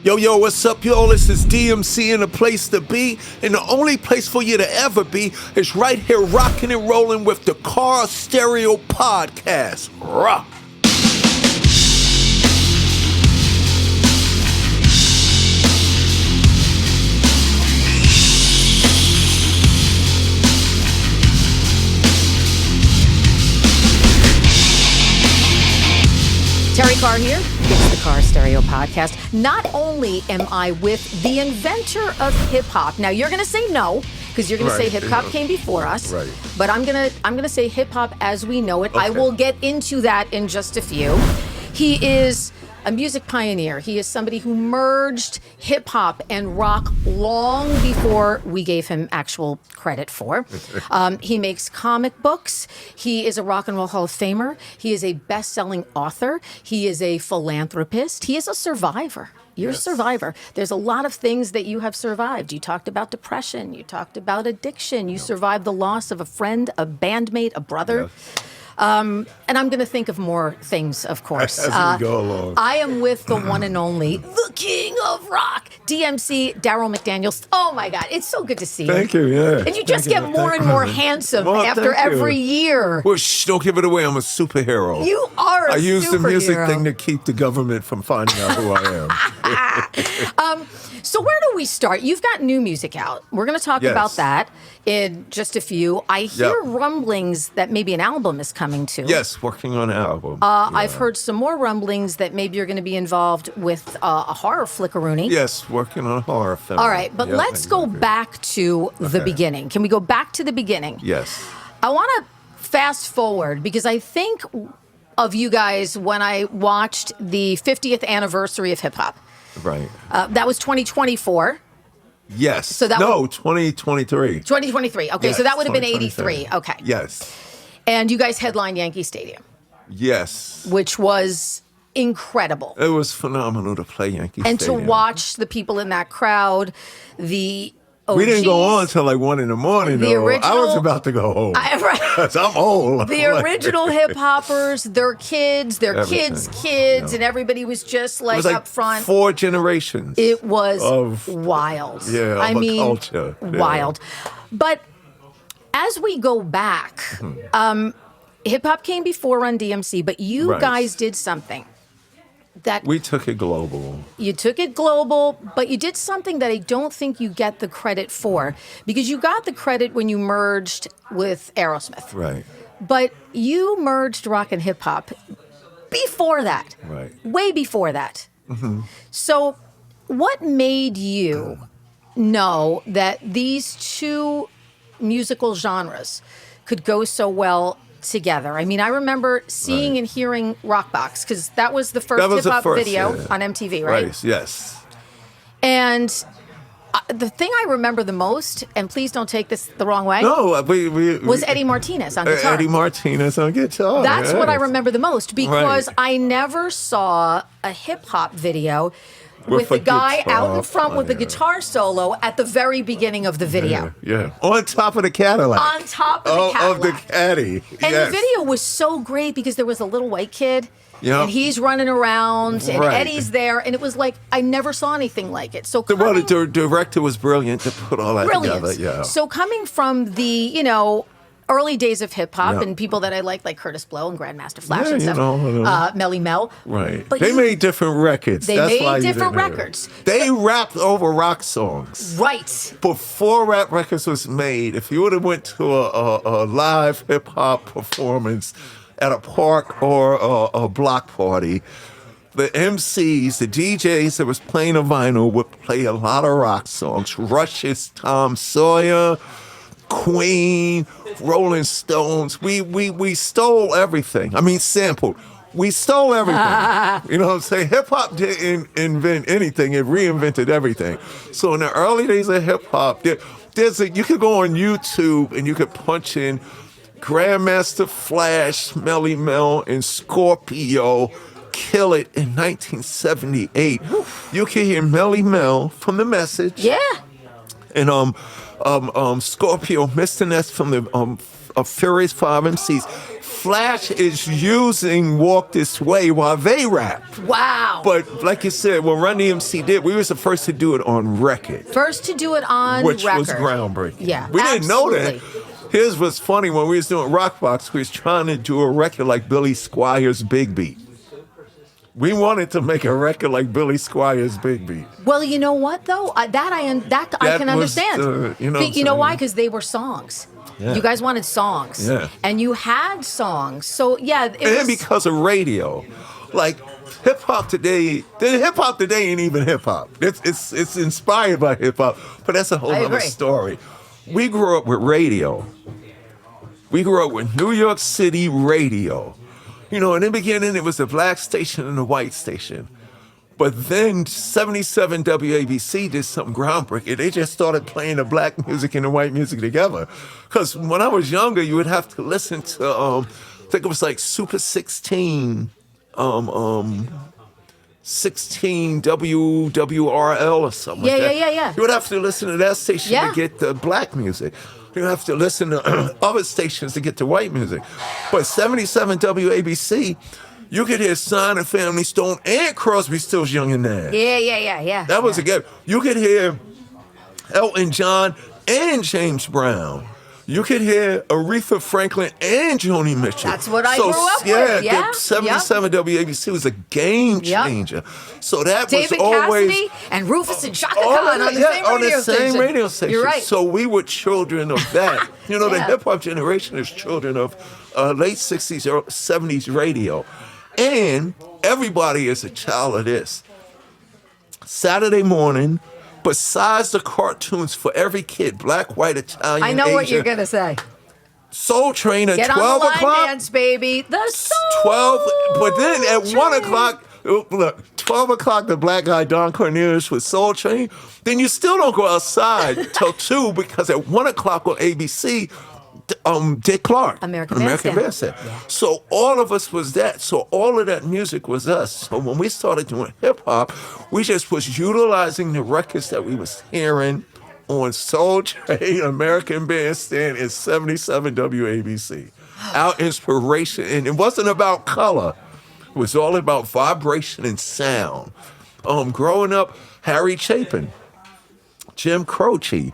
Yo, yo, what's up, yo? This is DMC in a place to be, and the only place for you to ever be is right here rocking and rolling with the Carr Stereo podcast. Rock. Terrie Carr here. It's the Carr Stereo podcast. Not only am I with the inventor of hip hop. Now you're going to say no because you're going to say hip hop came before us. Right. But I'm going to say hip hop as we know it. Okay. I will get into that in just a few. He is a music pioneer. He is somebody who merged hip hop and rock long before we gave him actual credit for. He makes comic books. He is a Rock and Roll Hall of Famer. He is a best-selling author. He is a philanthropist. He is a survivor. You're a survivor. There's a lot of things that you have survived. You talked about depression. You talked about addiction. You survived the loss of a friend, a bandmate, a brother. And I'm going to think of more things, of course. As we go along. I am with the one and only, the king of rock, DMC, Darryl McDaniels. Oh, my God. It's so good to see you. Thank you, yeah. And you just get more and more handsome after every year. Well, shh, don't give it away. I'm a superhero. You are a superhero. I use the music thing to keep the government from finding out who I am. So where do we start? You've got new music out. We're going to talk about that in just a few. I hear rumblings that maybe an album is coming too. Yes, working on an album. I've heard some more rumblings that maybe you're going to be involved with a horror flickaroony. Yes, working on a horror film. All right, but let's go back to the beginning. Can we go back to the beginning? Yes. I want to fast forward because I think of you guys when I watched the 50th anniversary of hip hop. Right. That was 2024. Yes. So that 2023. 2023. Okay, yes, so that would have been 83. Okay. Yes. And you guys headlined Yankee Stadium. Yes. Which was incredible. It was phenomenal to play Yankee Stadium. And to watch the people in that crowd, the OGs. We didn't go on until like 1 a.m. I was about to go home. Right. I'm old. The original hip hoppers, their kids, their kids' kids, and everybody was just like, up front. 4 generations. It was wild. Yeah, I mean, culture. Wild. But as we go back, hip hop came before Run DMC, but you guys did something. That we took it global. You took it global, but you did something that I don't think you get the credit for, because you got the credit when you merged with Aerosmith. Right. But you merged rock and hip hop before that. Right. Way before that. Mm-hmm. So what made you know that these two musical genres could go so well together? I mean, I remember seeing and hearing Rockbox because that was the first hip-hop video on MTV, right? Right, yes. And the thing I remember the most, and please don't take this the wrong way, was Eddie Martinez on guitar. Eddie Martinez on guitar. That's what I remember the most, because I never saw a hip-hop video with the guy out in front with the guitar solo at the very beginning of the video. Yeah. On top of the Cadillac. On top of the Cadillac. Of the Caddy. And the video was so great because there was a little white kid. Yep. And he's running around, and Eddie's there, and it was like, I never saw anything like it. So the director was brilliant to put all that together. Yeah. So coming from the, early days of hip hop and people that I like Curtis Blow and Grandmaster Flash and stuff, Melly Mel. Right. But they made different records. They made different records. They rapped over rock songs. Right. Before rap records was made, if you would have went to a live hip hop performance at a park or a block party, the MCs, the DJs that was playing a vinyl would play a lot of rock songs. Rush's Tom Sawyer, Queen, Rolling Stones. We stole everything. I mean, sampled. We stole everything. You know what I'm saying? Hip-hop didn't invent anything. It reinvented everything. So in the early days of hip-hop, you could go on YouTube and you could punch in Grandmaster Flash, Melly Mel, and Scorpio Kill It in 1978. You can hear Melly Mel from The Message. Yeah. And Scorpio, Mr. Ness from the Furious 5 MCs. Flash is using Walk This Way while they rap. Wow. But like you said, what Run DMC did, we was the first to do it on record. First to do it on which record. was groundbreaking. Yeah, we didn't know absolutely. that. Here's what's funny, when we was doing Rockbox, we was trying to do a record like Billy Squier's Big Beat. We wanted to make a record like Billy Squier's Big Beat. Well, you know what though? I can understand. You know why? Because they were songs. Yeah. You guys wanted songs. Yeah. And you had songs. So yeah, And because of radio. Like hip hop today ain't even hip hop. It's inspired by hip hop, but that's a whole other story. We grew up with radio. We grew up with New York City radio. You know, in the beginning, it was the black station and the white station. But then 77 WABC did something groundbreaking. They just started playing the black music and the white music together. Because when I was younger, you would have to listen to, I think it was like Super 16, 16 WWRL or something like that. Yeah. You would have to listen to that station Yeah. to get the black music. You have to listen to other stations to get the white music. But 77 WABC, you could hear Sign and Family Stone and Crosby, Stills, Young and Nash. Yeah. That was a good. You could hear Elton John and James Brown. You could hear Aretha Franklin and Joni Mitchell. That's what I grew up with. Yeah. The 77 WABC was a game changer. So that David was always Cassidy and Rufus and Chaka Khan on the same radio station. You're right. So we were children of that. You know, the hip hop generation is children of late 60s or 70s radio. And everybody is a child of this. Saturday morning, besides the cartoons for every kid, black, white, Italian, I know Asian, what you're going to say. Soul Train at Get 12 on the line o'clock. dance, baby. The Soul 12, but then at Train. 1 o'clock, look, 12 o'clock, the black guy Don Cornelius with Soul Train. Then you still don't go outside till 2 because at 1 o'clock on ABC, Dick Clark, American Bandstand. Yeah. So all of us was that. So all of that music was us. So when we started doing hip hop, we just was utilizing the records that we was hearing on Soul Train, American Bandstand, and 77 WABC. Our inspiration, and it wasn't about color. It was all about vibration and sound. Growing up, Harry Chapin, Jim Croce,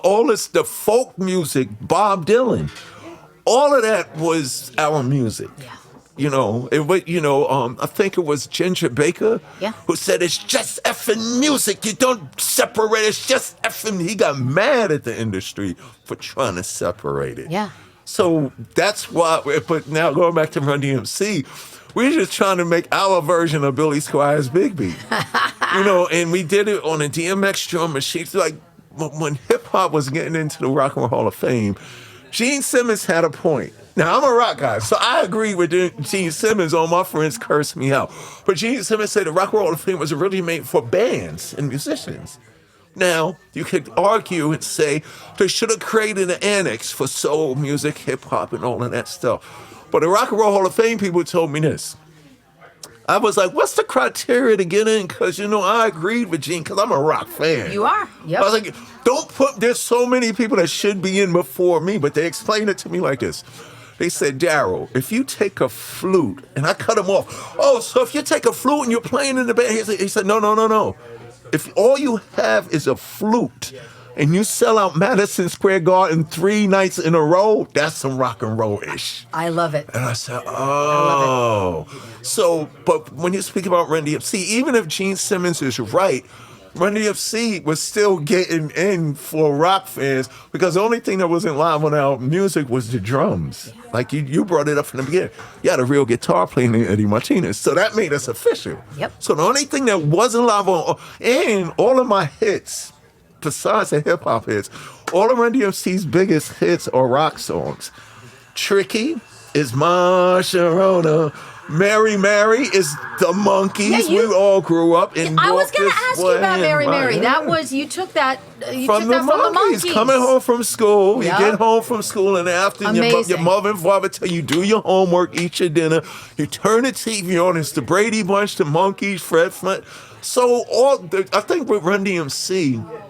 all this, the folk music, Bob Dylan, all of that was our music. Yeah. You know, I think it was Ginger Baker who said, it's just effing music. You don't separate. It's just effing. He got mad at the industry for trying to separate it. Yeah. So that's why, but now going back to Run DMC, we're just trying to make our version of Billy Squier's Big Beat. You know, and we did it on a DMX drum machine. Like, when hip-hop was getting into the Rock and Roll Hall of Fame, Gene Simmons had a point. Now, I'm a rock guy, so I agree with Gene Simmons. All my friends curse me out. But Gene Simmons said the Rock and Roll Hall of Fame was really made for bands and musicians. Now, you could argue and say they should have created an annex for soul music, hip-hop, and all of that stuff. But the Rock and Roll Hall of Fame people told me this. I was like, what's the criteria to get in? Because, you know, I agreed with Gene because I'm a rock fan. You are. Yep. I was like, there's so many people that should be in before me, but they explained it to me like this. They said, Darryl, if you take a flute, and I cut him off. Oh, so if you take a flute and you're playing in the band, he said, no. If all you have is a flute, and you sell out Madison Square Garden 3 nights in a row, that's some rock and roll-ish. I love it. And I said, oh. So, but when you speak about Run DMC, even if Gene Simmons is right, Run DMC was still getting in for rock fans because the only thing that wasn't live on our music was the drums. Like you brought it up from the beginning. You had a real guitar playing Eddie Martinez. So that made us official. Yep. So the only thing that wasn't live on, and all of my hits, besides the hip hop hits, all of Run DMC's biggest hits are rock songs. Tricky is My Sharona. Mary Mary is the Monkees. We all grew up in. I was going to ask you about Mary Mary. That was, you took that from the Monkees. Coming home from school, Yep. You get home from school, and after your mother and father tell you do your homework, eat your dinner, you turn the TV on. It's the Brady Bunch, the Monkees, Fred Flint. So I think with Run DMC,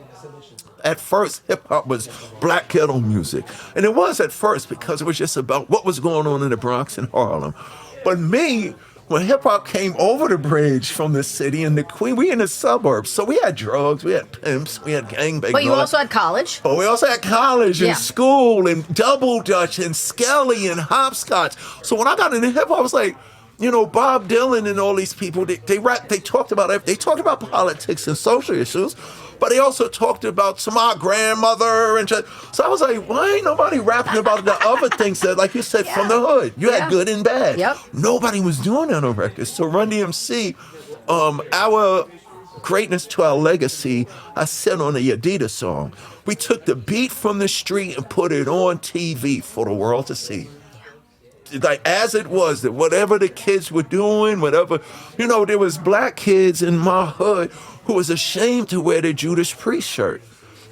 at first hip-hop was black ghetto music. And it was at first because it was just about what was going on in the Bronx and Harlem. But me, when hip-hop came over the bridge from the city and the Queen, we in the suburbs. So we had drugs, we had pimps, we had gangbangers. But you also had college. But we also had college and school and double dutch and Skelly and hopscotch. So when I got into hip-hop, I was like, you know, Bob Dylan and all these people, they talked about politics and social issues, but they also talked about my grandmother and so I was like, why ain't nobody rapping about the other things that, like you said, from the hood? You had good and bad. Yep. Nobody was doing that on records. So Run DMC, our greatness to our legacy, I said on the Adidas song, we took the beat from the street and put it on TV for the world to see. Like as it was, that whatever the kids were doing, whatever, you know, there was black kids in my hood who was ashamed to wear the Judas Priest shirt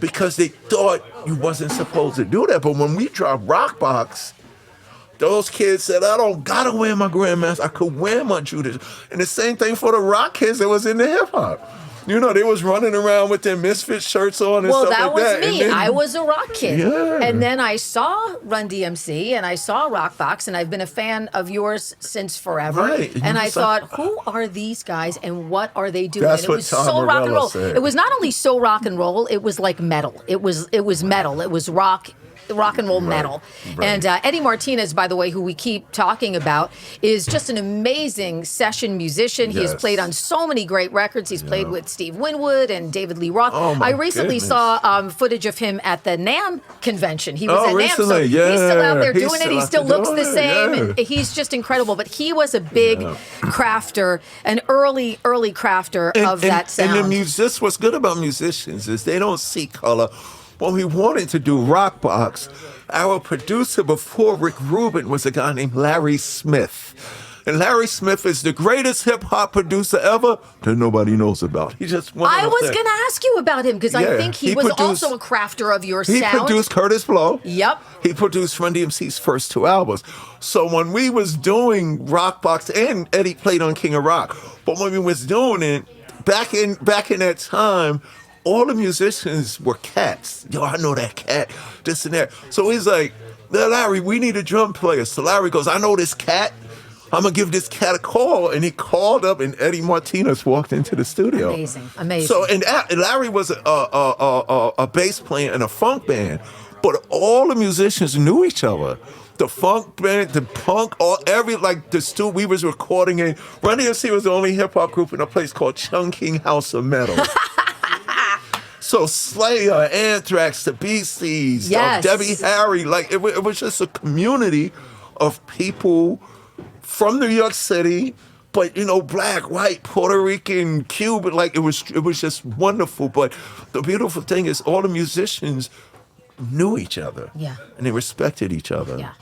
because they thought you wasn't supposed to do that. But when we dropped Rockbox, those kids said, I don't gotta wear my Grandmaster, I could wear my Judas. And the same thing for the rock kids that was in the hip hop. You know, they was running around with their Misfit shirts on and stuff like that. Well, that was me. Then, I was a rock kid. Yeah. And then I saw Run DMC and I saw Rockbox, and I've been a fan of yours since forever. Right. And I thought, who are these guys and what are they doing? That's and it what was Tom so rock and Morello roll. said. It was not only so rock and roll, it was like metal. It was metal. It was rock and roll metal. Right. And Eddie Martinez, by the way, who we keep talking about, is just an amazing session musician. He has Yes. played on so many great records. He's played with Steve Winwood and David Lee Roth. Oh, my I recently goodness. saw footage of him at the NAMM convention. He was at NAMM, recently, so he's still out there He's doing it. still He out still there looks the doing it, same. yeah. And he's just incredible. But he was a big crafter, an early crafter of that sound. And what's good about musicians is they don't see color. When we wanted to do Rockbox, our producer before Rick Rubin was a guy named Larry Smith. And Larry Smith is the greatest hip-hop producer ever that nobody knows about. He just one I of was them. going to ask you about him because I Yeah, think he he was produced- also a crafter of your He sound. produced Curtis Blow. Yep. He produced Run DMC's first 2 albums. So when we was doing Rockbox, and Eddie played on King of Rock, but when we was doing it, back in that time, all the musicians were cats. Yo, I know that cat, this and that. So he's like, Larry, we need a drum player. So Larry goes, I know this cat. I'm going to give this cat a call. And he called up, and Eddie Martinez walked into the studio. Amazing. So, and Larry was a bass player in a funk band, but all the musicians knew each other. The funk band, the punk, we was recording in. Run DMC was the only hip hop group in a place called Chungking House of Metal. So Slayer, Anthrax, the Beasties, Yes. Debbie Harry, it was just a community of people from New York City, but black, white, Puerto Rican, Cuban, it was just wonderful. But the beautiful thing is all the musicians knew each other. Yeah. And they respected each other. Yeah.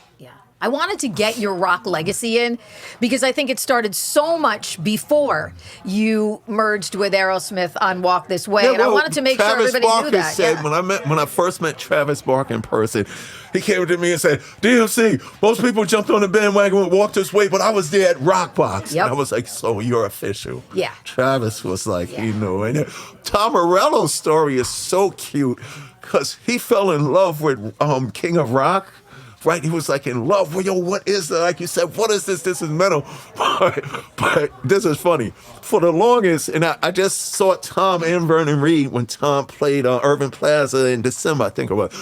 I wanted to get your rock legacy in because I think it started so much before you merged with Aerosmith on Walk This Way. And I wanted to make sure everybody knew that. Said, when I first met Travis Barker in person, he came to me and said, DMC, most people jumped on the bandwagon and Walk This Way, but I was there at Rockbox. Yep. And I was like, so you're official. Yeah. Travis was like, he knew. And Tom Morello's story is so cute because he fell in love with King of Rock. Right, he was like in love. Well, yo, what is that? Like you said, what is this? This is metal. But this is funny. For the longest, and I just saw Tom and Vernon Reid when Tom played Urban Plaza in December, I think it was.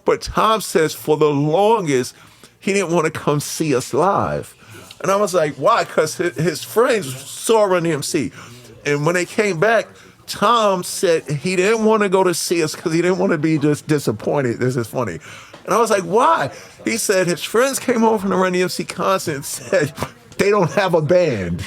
But Tom says for the longest, he didn't want to come see us live. And I was like, why? Because his friends saw Run DMC. And when they came back, Tom said he didn't want to go to see us because he didn't want to be just disappointed. This is funny. And I was like, why? He said his friends came over from the Run DMC concert and said they don't have a band.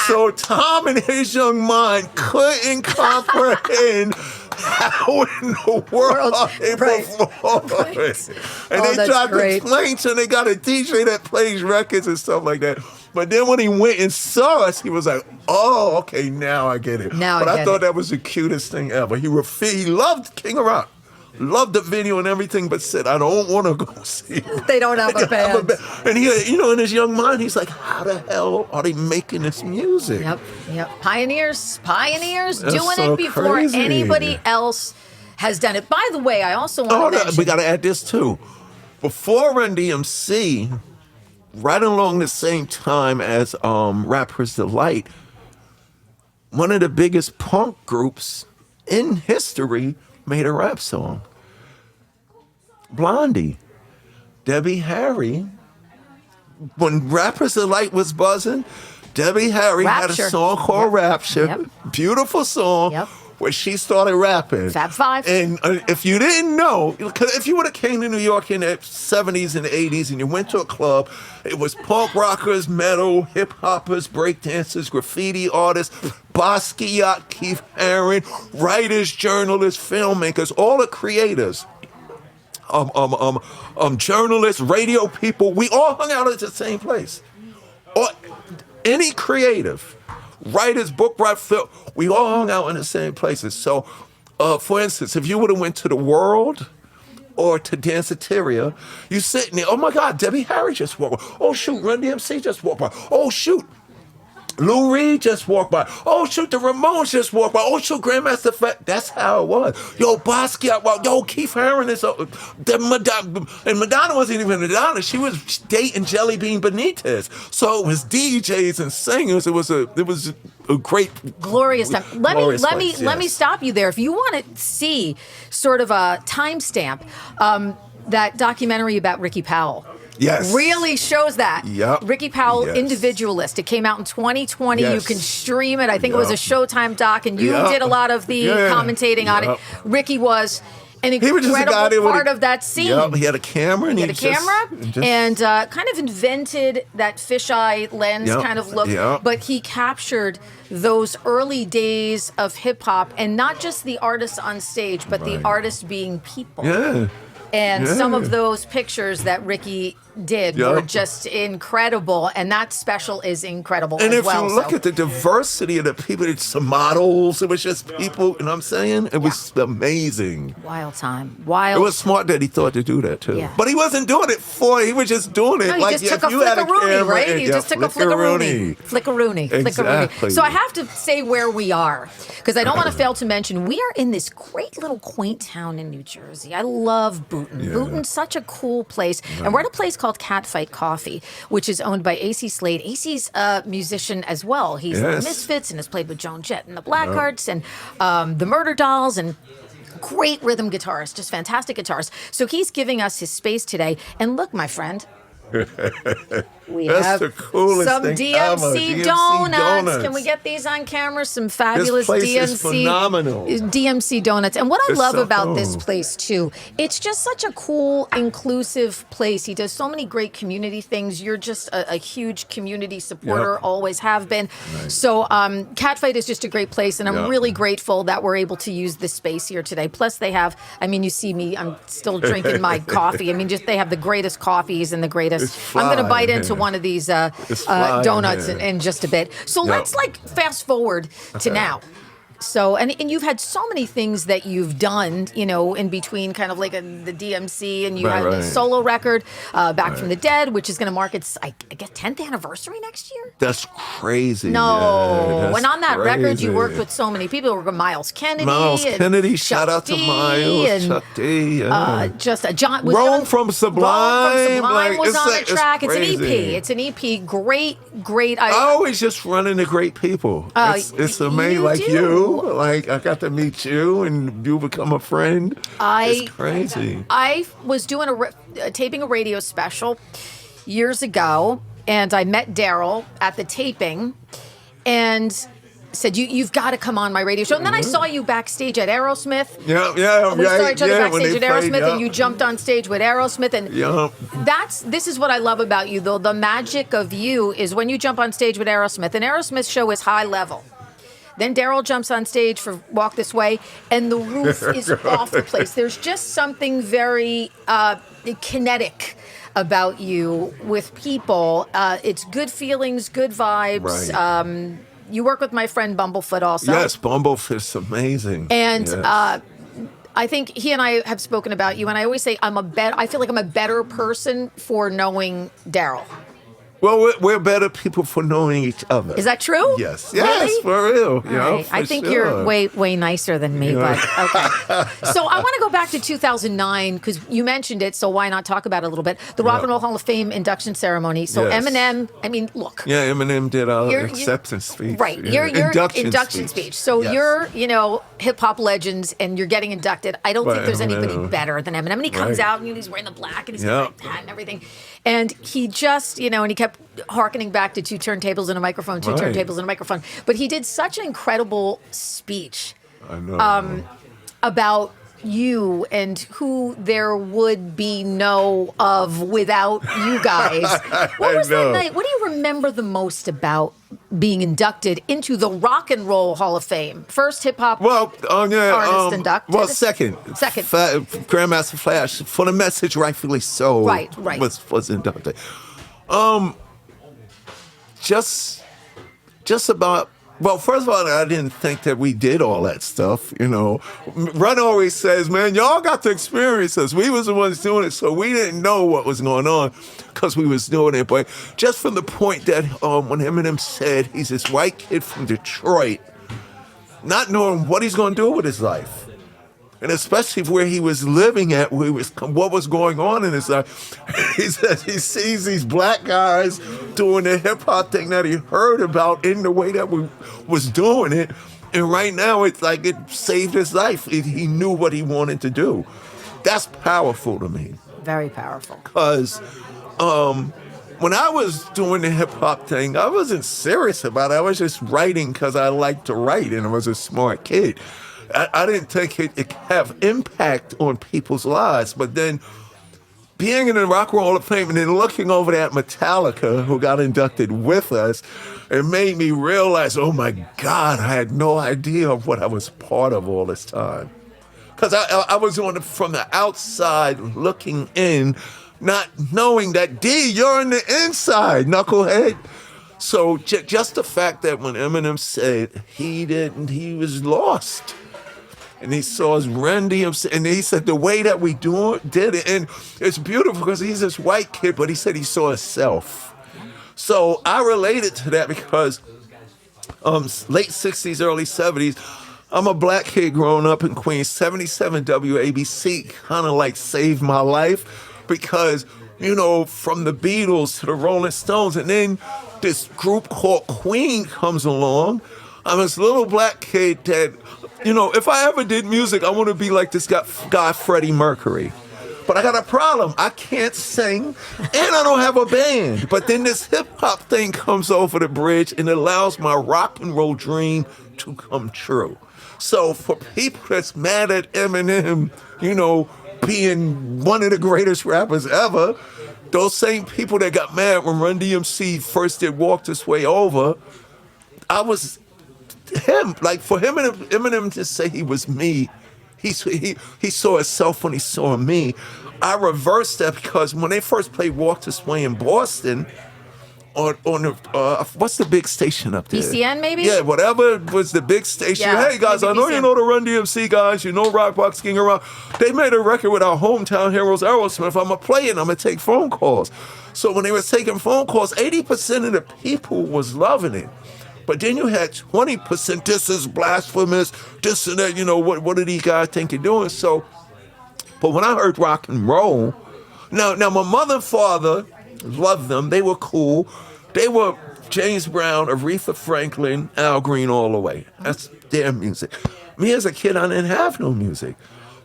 So Tom in his young mind couldn't comprehend how in the world they perform. Right. And they tried to explain to him, they got a DJ that plays records and stuff like that. But then when he went and saw us, he was like, oh, okay, now I get it. But I thought that was the cutest thing ever. He loved King of Rock. Loved the video and everything, but said, I don't want to go see it. They don't have a band. And he, in his young mind, he's like, how the hell are they making this music? Yep. Pioneers That's doing so it before crazy. anybody else. has done it. By the way, I also want to mention... we got to add this too. Before Run DMC, right along the same time as Rapper's Delight, one of the biggest punk groups in history made a rap song. Blondie. Debbie Harry. When Rapper's Delight was buzzing, Debbie Harry had a song called Rapture. Yep. Beautiful song. Yep. Where she started rapping. Fab Five. And if you didn't know, because if you would have came to New York in the 70s and 80s and you went to a club, it was punk rockers, metal, hip hoppers, breakdancers, graffiti artists, Basquiat, Keith Haring, writers, journalists, filmmakers, all the creators, journalists, radio people. We all hung out at the same place. Or any creative. Writers, book writers, film, we all hung out in the same places. So, for instance, if you would have went to the World or to Danceteria, you sitting there, oh my God, Debbie Harry just walked by. Oh shoot, Run DMC just walked by. Oh shoot, Lou Reed just walked by. Oh shoot, the Ramones just walked by. Oh shoot, Grandmaster Fat. That's how it was. Yo, Basquiat, yo, Keith Haring is and Madonna wasn't even Madonna. She was dating Jelly Bean Benitez. So it was DJs and singers. It was a great, glorious time. Let me stop you there. If you want to see sort of a timestamp, that documentary about Ricky Powell. Yes. Really shows that. Yep. Ricky Powell, Yes. Individualist. It came out in 2020. Yes. You can stream it. I think it was a Showtime doc, and you did a lot of the commentating on it. Ricky was an incredible part of that scene. Yep. He had a camera. And and kind of invented that fisheye lens kind of look. Yep. But he captured those early days of hip hop, and not just the artists on stage, but the artists being people. Yeah. And some of those pictures that Ricky did were just incredible, and that special is incredible and as well. And if you look at the diversity of the people, it's some models, it was just people, you know what I'm saying? It was amazing. Wild time. Wild. It was smart that he thought to do that, too. Yeah. But he wasn't doing it he was just doing it. No, like, just took a flickaroonie, right? He just took a flickaroonie. Flickaroonie. Exactly. So I have to say where we are, because I don't want to fail to mention, we are in this great little quaint town in New Jersey. I love Boonton. Yeah. Boonton's such a cool place. And we're at a place called Catfight Coffee, which is owned by AC Slade. AC's a musician as well. He's in the Misfits and has played with Joan Jett and the Blackhearts and the Murder Dolls, and great rhythm guitarist, just fantastic guitarist. So he's giving us his space today. And look, my friend, we have the coolest some thing DMC ever. donuts. Can we get these on camera? Some fabulous this place DMC is phenomenal. DMC donuts. And what I love so about cool. this place too, it's just such a cool, inclusive place. He does so many great community things. You're just a huge community supporter, always have been. Right. So Catfight is just a great place, and I'm really grateful that we're able to use this space here today. Plus they have, I mean, you see me, I'm still drinking my coffee. I mean, just they have the greatest coffees and the greatest. I'm going to bite into one of these donuts in just a bit. So let's fast forward to now. So, and you've had so many things that you've done, in between kind of like the DMC, and you had a solo record, Back from the Dead, which is going to mark its, I guess, 10th anniversary next year? That's crazy. No. When on that record, you worked with so many people. You worked with Miles Kennedy. Shout out to Miles. Chuck D. Just a John. Rome from Sublime. Was on the track. It's an EP. It's an EP. Great. I always just run into great people. It's amazing. Like you. Like, I got to meet you, and you become a friend. It's crazy. I was doing taping a radio special years ago, and I met Darryl at the taping, and said, you've got to come on my radio show. And then I saw you backstage at Aerosmith. We saw each other backstage at Aerosmith, and you jumped on stage with Aerosmith. And this is what I love about you, though. The magic of you is when you jump on stage with Aerosmith. An Aerosmith show is high level. Then Darryl jumps on stage for Walk This Way, and the roof is off the place. There's just something very kinetic about you with people. It's good feelings, good vibes. Right. You work with my friend Bumblefoot also. Yes, Bumblefoot's amazing. And I think he and I have spoken about you, and I always say I feel like I'm a better person for knowing Darryl. Well, we're better people for knowing each other. Is that true? Yes. Really? Yes, for real. You know, Right. for I think sure. you're way nicer than me, but okay. So I want to go back to 2009 because you mentioned it, so why not talk about it a little bit? The Rock and Roll Hall of Fame induction ceremony. So Yes. Eminem, I mean, look. Yeah, Eminem did our You're- acceptance speech. Right, Yeah. your induction speech. So Yes. you're, hip hop legends, and you're getting inducted. I don't Right, think there's anybody Eminem. better than Eminem. And he comes Right. out and he's wearing the black and he's Yeah. got like that and everything. And he just, and he kept hearkening back to two turntables and a microphone, two Right. turntables and a microphone. But he did such an incredible speech I know. about you and who there would be no of without you guys. What was that know. night? What do you remember the most about being inducted into the Rock and Roll Hall of Fame? First hip hop. Well, Artist inducted? Well, second. Second. Grandmaster Flash, for the message, rightfully so. Right. Was inducted. Just about. Well, first of all, I didn't think that we did all that stuff, Run always says, man, y'all got to experience us. We was the ones doing it, so we didn't know what was going on because we was doing it. But just from the point that when Eminem said he's this white kid from Detroit, not knowing what he's going to do with his life, and especially where he was living at, what was going on in his life. He says he sees these black guys doing the hip hop thing that he heard about in the way that we was doing it, and right now it's like it saved his life. He knew what he wanted to do. That's powerful to me. Very powerful. Because when I was doing the hip hop thing, I wasn't serious about it. I was just writing because I liked to write, and I was a smart kid. I didn't think it could have impact on people's lives. But then being in the Rock and Roll Hall of Fame and then looking over at Metallica, who got inducted with us, it made me realize, oh my God, I had no idea of what I was part of all this time. Because I was from the outside looking in, not knowing that, D, you're on the inside, knucklehead. So just the fact that when Eminem said he was lost. And he saw his RUN DMC, and he said the way that we did it, and it's beautiful because he's this white kid, but he said he saw himself. So I related to that because late 60s, early 70s, I'm a black kid growing up in Queens. 77 WABC kind of like saved my life because, from the Beatles to the Rolling Stones, and then this group called Queen comes along. I'm this little black kid that, if I ever did music, I want to be like this guy Freddie Mercury. But I got a problem. I can't sing, and I don't have a band. But then this hip-hop thing comes over the bridge and allows my rock and roll dream to come true. So for people that's mad at Eminem, being one of the greatest rappers ever, those same people that got mad when Run DMC first did Walk This Way Over, I was him. Like for him and Eminem to say he was me, he saw himself when he saw me. I reversed that because when they first played Walk This Way in Boston, on the what's the big station up there? BCN maybe? Yeah, whatever was the big station. Yeah, Hey guys, I maybe know BCN. you know the Run DMC guys, you know Rockbox King around. They made a record with our hometown heroes, Aerosmith. I'm gonna play it. I'm gonna take phone calls. So when they were taking phone calls, 80% of the people was loving it. But then you had 20%, this is blasphemous, this and that, what do these guys think you're doing? So, but when I heard rock and roll, now my mother and father loved them, they were cool. They were James Brown, Aretha Franklin, Al Green all the way. That's their music. Me as a kid, I didn't have no music.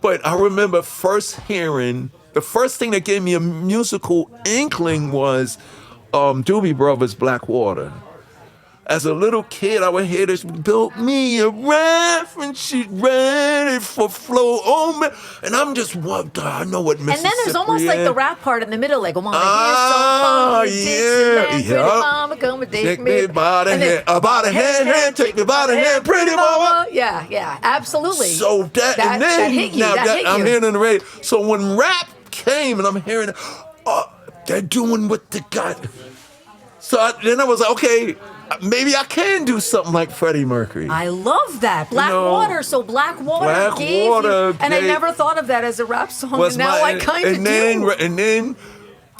But I remember first hearing, the first thing that gave me a musical inkling was Doobie Brothers' Black Water. As a little kid, I would hear this, built me a raft and she's ready for flow. Oh, man. And I'm just, I know what Mississippi And then there's almost like the rap part in the middle, like, I want to hear some yeah, pretty mama, come and take me by the hand, by the hand, take me by the hand, pretty mama. Yeah, absolutely. So that and then, that hit you, I'm hearing on the radio. So when rap came and I'm hearing, they're doing what they got. So then I was like, okay, maybe I can do something like Freddie Mercury. I love that. Black Water. So Black Water gave you, and I never thought of that as a rap song, and now I kind of do. And then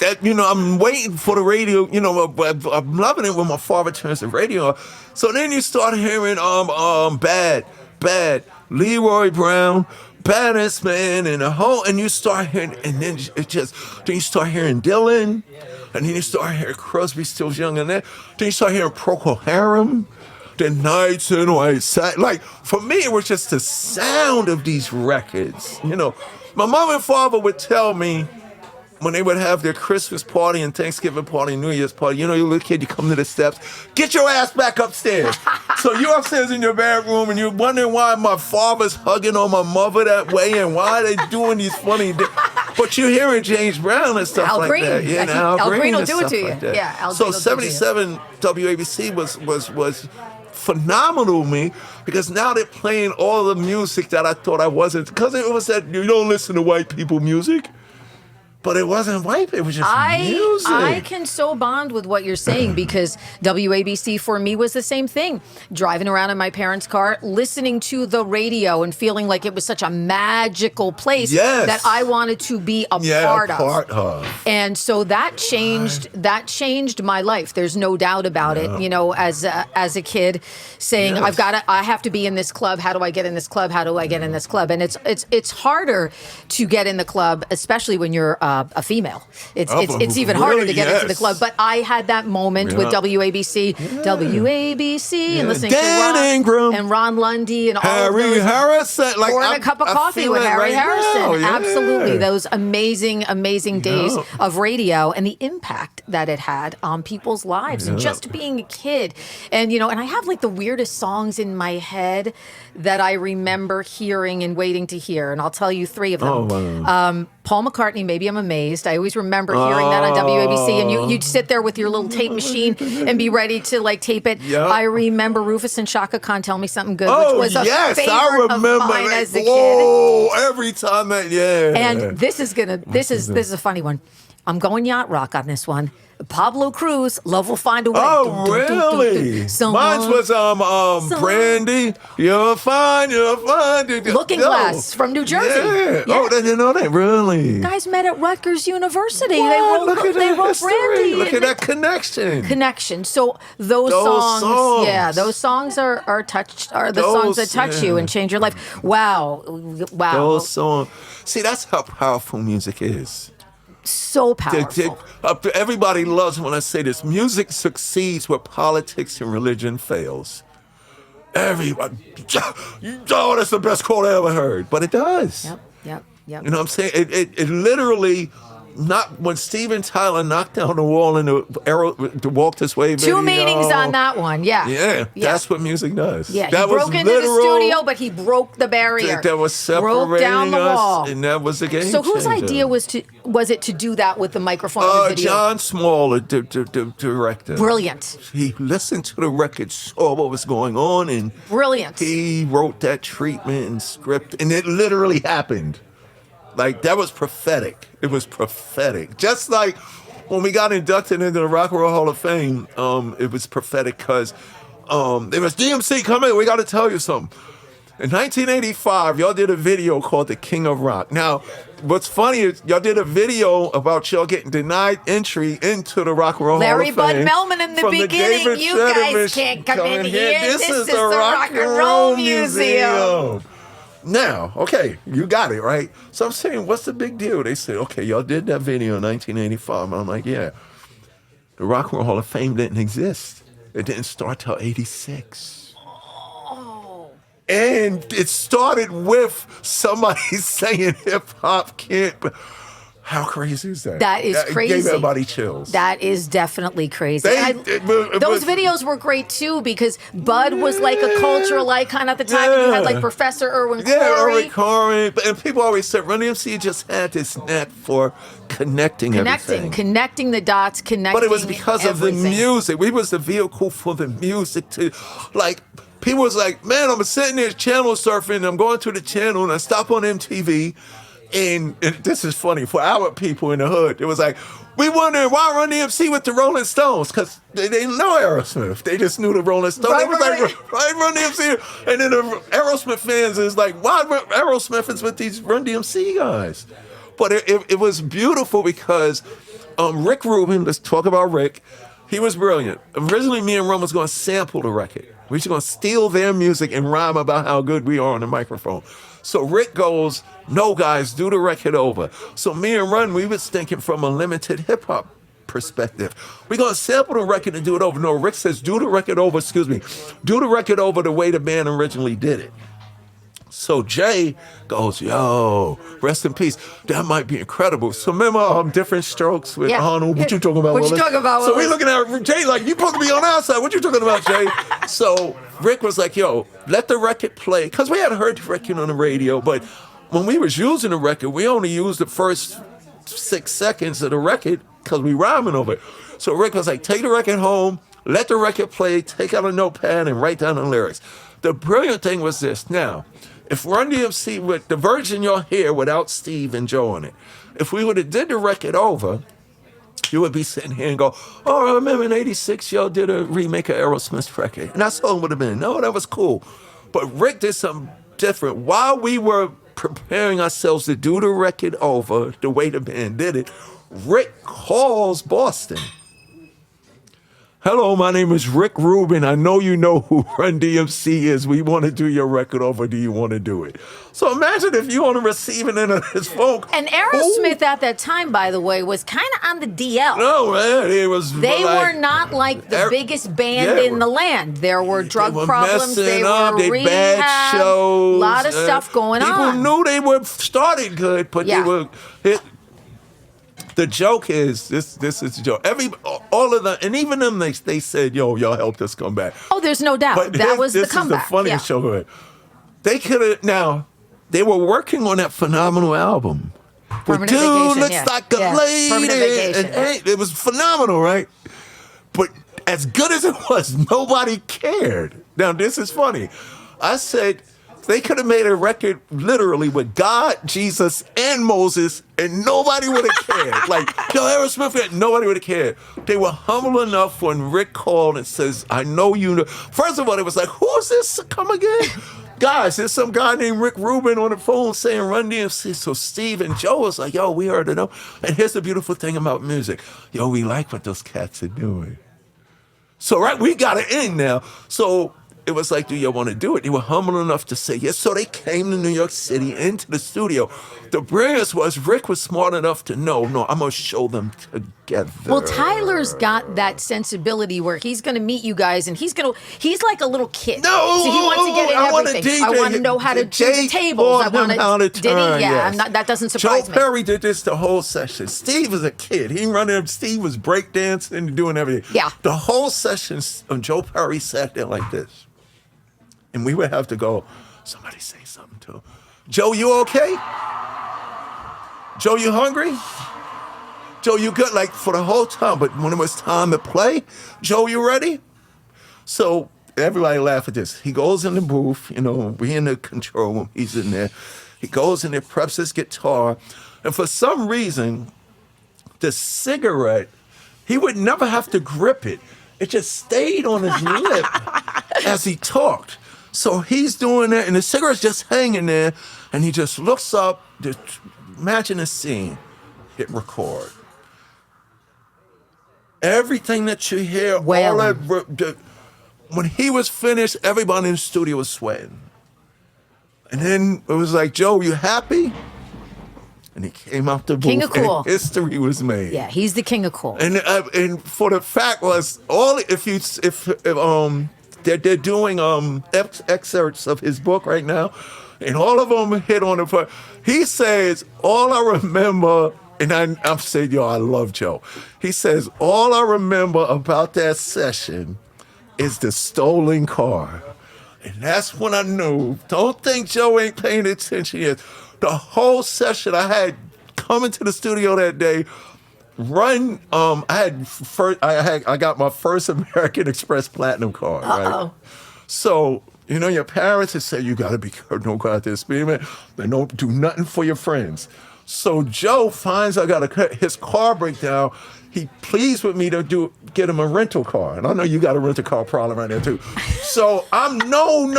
that, I'm waiting for the radio. I'm loving it when my father turns the radio on. So then you start hearing bad, Leroy Brown, baddest man in the whole, and you start hearing, and then then you start hearing Dylan, and then you start hearing Crosby, Stills, Young, and then you start hearing Procol Harum, the Nights in White Satin. Like, for me, it was just the sound of these records. My mom and father would tell me, when they would have their Christmas party and Thanksgiving party and New Year's party, you little kid, you come to the steps, get your ass back upstairs. So you're upstairs in your bedroom and you're wondering why my father's hugging on my mother that way and why they doing these funny but you're hearing James Brown and stuff like that. Yeah, Al Green will do it to you. Like Yeah, Al so Green will do it to you. 77 WABC was phenomenal to me, because now they're playing all the music that I thought I wasn't, because it was that you don't listen to white people music. But it wasn't white, it was just music. I can so bond with what you're saying, because WABC for me was the same thing. Driving around in my parents' car, listening to the radio and feeling like it was such a magical place that I wanted to be a part of. And so that changed my life. There's no doubt about it. As a kid saying, I have to be in this club. How do I get in this club? How do I get in this club? And it's harder to get in the club, especially when you're a female. It's even harder to get into the club. But I had that moment with WABC, and listening to Ron Ingram and Ron Lundy and Harry Harrison, pouring a cup of coffee with Harry Harrison. Now, absolutely, those amazing days of radio and the impact that it had on people's lives, and just being a kid. And and I have like the weirdest songs in my head that I remember hearing and waiting to hear, and I'll tell you 3 of them. Paul McCartney, Maybe I'm Amazed. I always remember hearing that on WABC, and you'd sit there with your little tape machine and be ready to like tape it. Yep. I remember Rufus and Shaka Khan, Tell Me Something Good, which was a favorite of mine as a kid. Every time that, And this is a funny one. I'm going yacht rock on this one. Pablo Cruz, Love Will Find a Way. Oh, really? Mine was Brandy. You'll find it. Looking Glass from New Jersey. Yeah. Oh, they didn't know that, really. Guys met at Rutgers University. What? They wrote Brandy. Look at that connection. So those songs, those songs are the songs that touch you and change your life. Wow. Those songs. See, that's how powerful music is. So powerful. Everybody loves when I say this. Music succeeds where politics and religion fails. Everybody, that's the best quote I ever heard. But it does. Yep. You know what I'm saying? It literally, not when Steven Tyler knocked down the wall in the Walk This Way video. 2 meanings on that one, Yeah, that's what music does. Yeah, that he broke into the studio, but he broke the barrier. That was separating broke down the wall. And that was a game So whose changer. idea was it to do that with the microphone and the video? John Small, the director. Brilliant. He listened to the record, saw what was going on, and brilliant. He wrote that treatment and script, and it literally happened. Like, that was prophetic. It was prophetic. Just like when we got inducted into the Rock and Roll Hall of Fame, it was prophetic because there was DMC coming. We got to tell you something. In 1985, y'all did a video called The King of Rock. Now, what's funny is y'all did a video about y'all getting denied entry into the Rock and Roll Hall of Fame. Larry Bud Melman in the beginning. You guys can't come in here. This is the Rock and Roll Museum. Now, okay, you got it, right? So I'm saying, what's the big deal? They said, okay, y'all did that video in 1985. I'm like, yeah. The Rock and Roll Hall of Fame didn't exist. It didn't start till 86. Oh. And it started with somebody saying hip-hop can't... How crazy is that? That is crazy. It gave everybody chills. That is definitely crazy. Those videos were great, too, because Bud was like a cultural icon at the time. And you had like Professor Irwin Corey. Yeah, Irwin Corey. And people always said Run DMC just had this knack for connecting everything. Connecting the dots, connecting But it was because everything. of the music. We was the vehicle for the music to, like, people was like, man, I'm sitting there channel surfing. I'm going to the channel and I stop on MTV. And this is funny, for our people in the hood, it was like, we wondering why Run DMC with the Rolling Stones, because they didn't know Aerosmith. They just knew the Rolling Stones. They was like, why Run DMC? And then the Aerosmith fans is like, why Aerosmith is with these Run DMC guys? But it was beautiful because Rick Rubin, let's talk about Rick. He was brilliant. Originally, me and Ron was going to sample the record. We were going to steal their music and rhyme about how good we are on the microphone. So Rick goes, no, guys, do the record over. So me and Ron, we was thinking from a limited hip-hop perspective. We're going to sample the record and do it over. No, Rick says, do the record over the way the band originally did it. So Jay goes, yo, rest in peace. That might be incredible. So remember Different Strokes with Arnold? What you talking about, What Willis? you talking about, So Willis? we looking at Jay like, you supposed to be on our side. What you talking about, Jay? So Rick was like, yo, let the record play. Because we had heard the record on the radio, but when we was using the record, we only used the first 6 seconds of the record because we rhyming over it. So Rick was like, take the record home, let the record play, take out a notepad and write down the lyrics. The brilliant thing was this. Now, if Run DMC, with the version you'll hear without Steve and Joe on it, if we would have did the record over, you would be sitting here and go, oh, I remember in 86, y'all did a remake of Aerosmith's record. And that's all it would have been. No, that was cool. But Rick did something different. While we were preparing ourselves to do the record over the way the band did it, Rick calls Boston. Hello, my name is Rick Rubin. I know you know who Run DMC is. We want to do your record over. Do you want to do it? So imagine if you on the receiving end of his phone. And Aerosmith at that time, by the way, was kind of on the DL. No, man, it was. They like, were not like the biggest band yeah, in the land. There were drug problems. They up, were they rehab. bad shows. A lot of stuff going on. People knew they were started good, but they were. The joke is this is the joke. All of them, and even them, they said, "Yo, y'all helped us come back." Oh, there's no doubt. But That was the this comeback. is the funniest show of it. They could have now. They were working on that phenomenal album. Permanent Dude Vacation, looks like a lady. Permanent Vacation. And it was phenomenal, right? But as good as it was, nobody cared. Now this is funny. I said. They could have made a record literally with God, Jesus, and Moses, and nobody would have cared. Like, yo, Aerosmith, nobody would have cared. They were humble enough when Rick called and says, I know you know. First of all, it was like, who is this? Come again? Guys, there's some guy named Rick Rubin on the phone saying Run DMC. So Steve and Joe was like, yo, we heard it. And here's the beautiful thing about music. Yo, we like what those cats are doing. So, right, we got it in now. So it was like, do you want to do it? They were humble enough to say yes. So they came to New York City into the studio. The brilliance was Rick was smart enough to know, no, I'm going to show them together. Well, Tyler's got that sensibility where he's going to meet you guys and he's like a little kid. No, so he wants to get in everything. I want to know how to do the tables. I want to turn. Yeah, yes. That doesn't surprise me. Joe Perry did this the whole session. Steve was a kid. He running. Steve was breakdancing and doing everything. Yeah. The whole session, Joe Perry sat there like this. And we would have to go, somebody say something to him. Joe, you okay? Joe, you hungry? Joe, you good? Like for the whole time. But when it was time to play, Joe, you ready? So everybody laughed at this. He goes in the booth, we in the control room. He's in there. He goes in there, preps his guitar. And for some reason, the cigarette, he would never have to grip it. It just stayed on his lip as he talked. So he's doing that, and the cigarette's just hanging there, and he just looks up, just imagine the scene, hit record. Everything that you hear, all that, when he was finished, everybody in the studio was sweating. And then it was like, Joe, you happy? And he came out the booth, King of cool. And history was made. Yeah, he's the king of cool. And for the fact was, they're doing excerpts of his book right now, and all of them hit on the part. He says, all I remember, and I'm saying, yo, I love Joe. He says, all I remember about that session is the stolen car. And that's when I knew, don't think Joe ain't paying attention yet. The whole session I had coming to the studio that day, I got my first American Express Platinum card, right? So, your parents would say, you got to be careful, don't go out there speeding, man. They don't do nothing for your friends. So Joe finds I got to cut his car breakdown. He pleads with me to get him a rental car. And I know you got a rental car problem right there too. So I'm no, I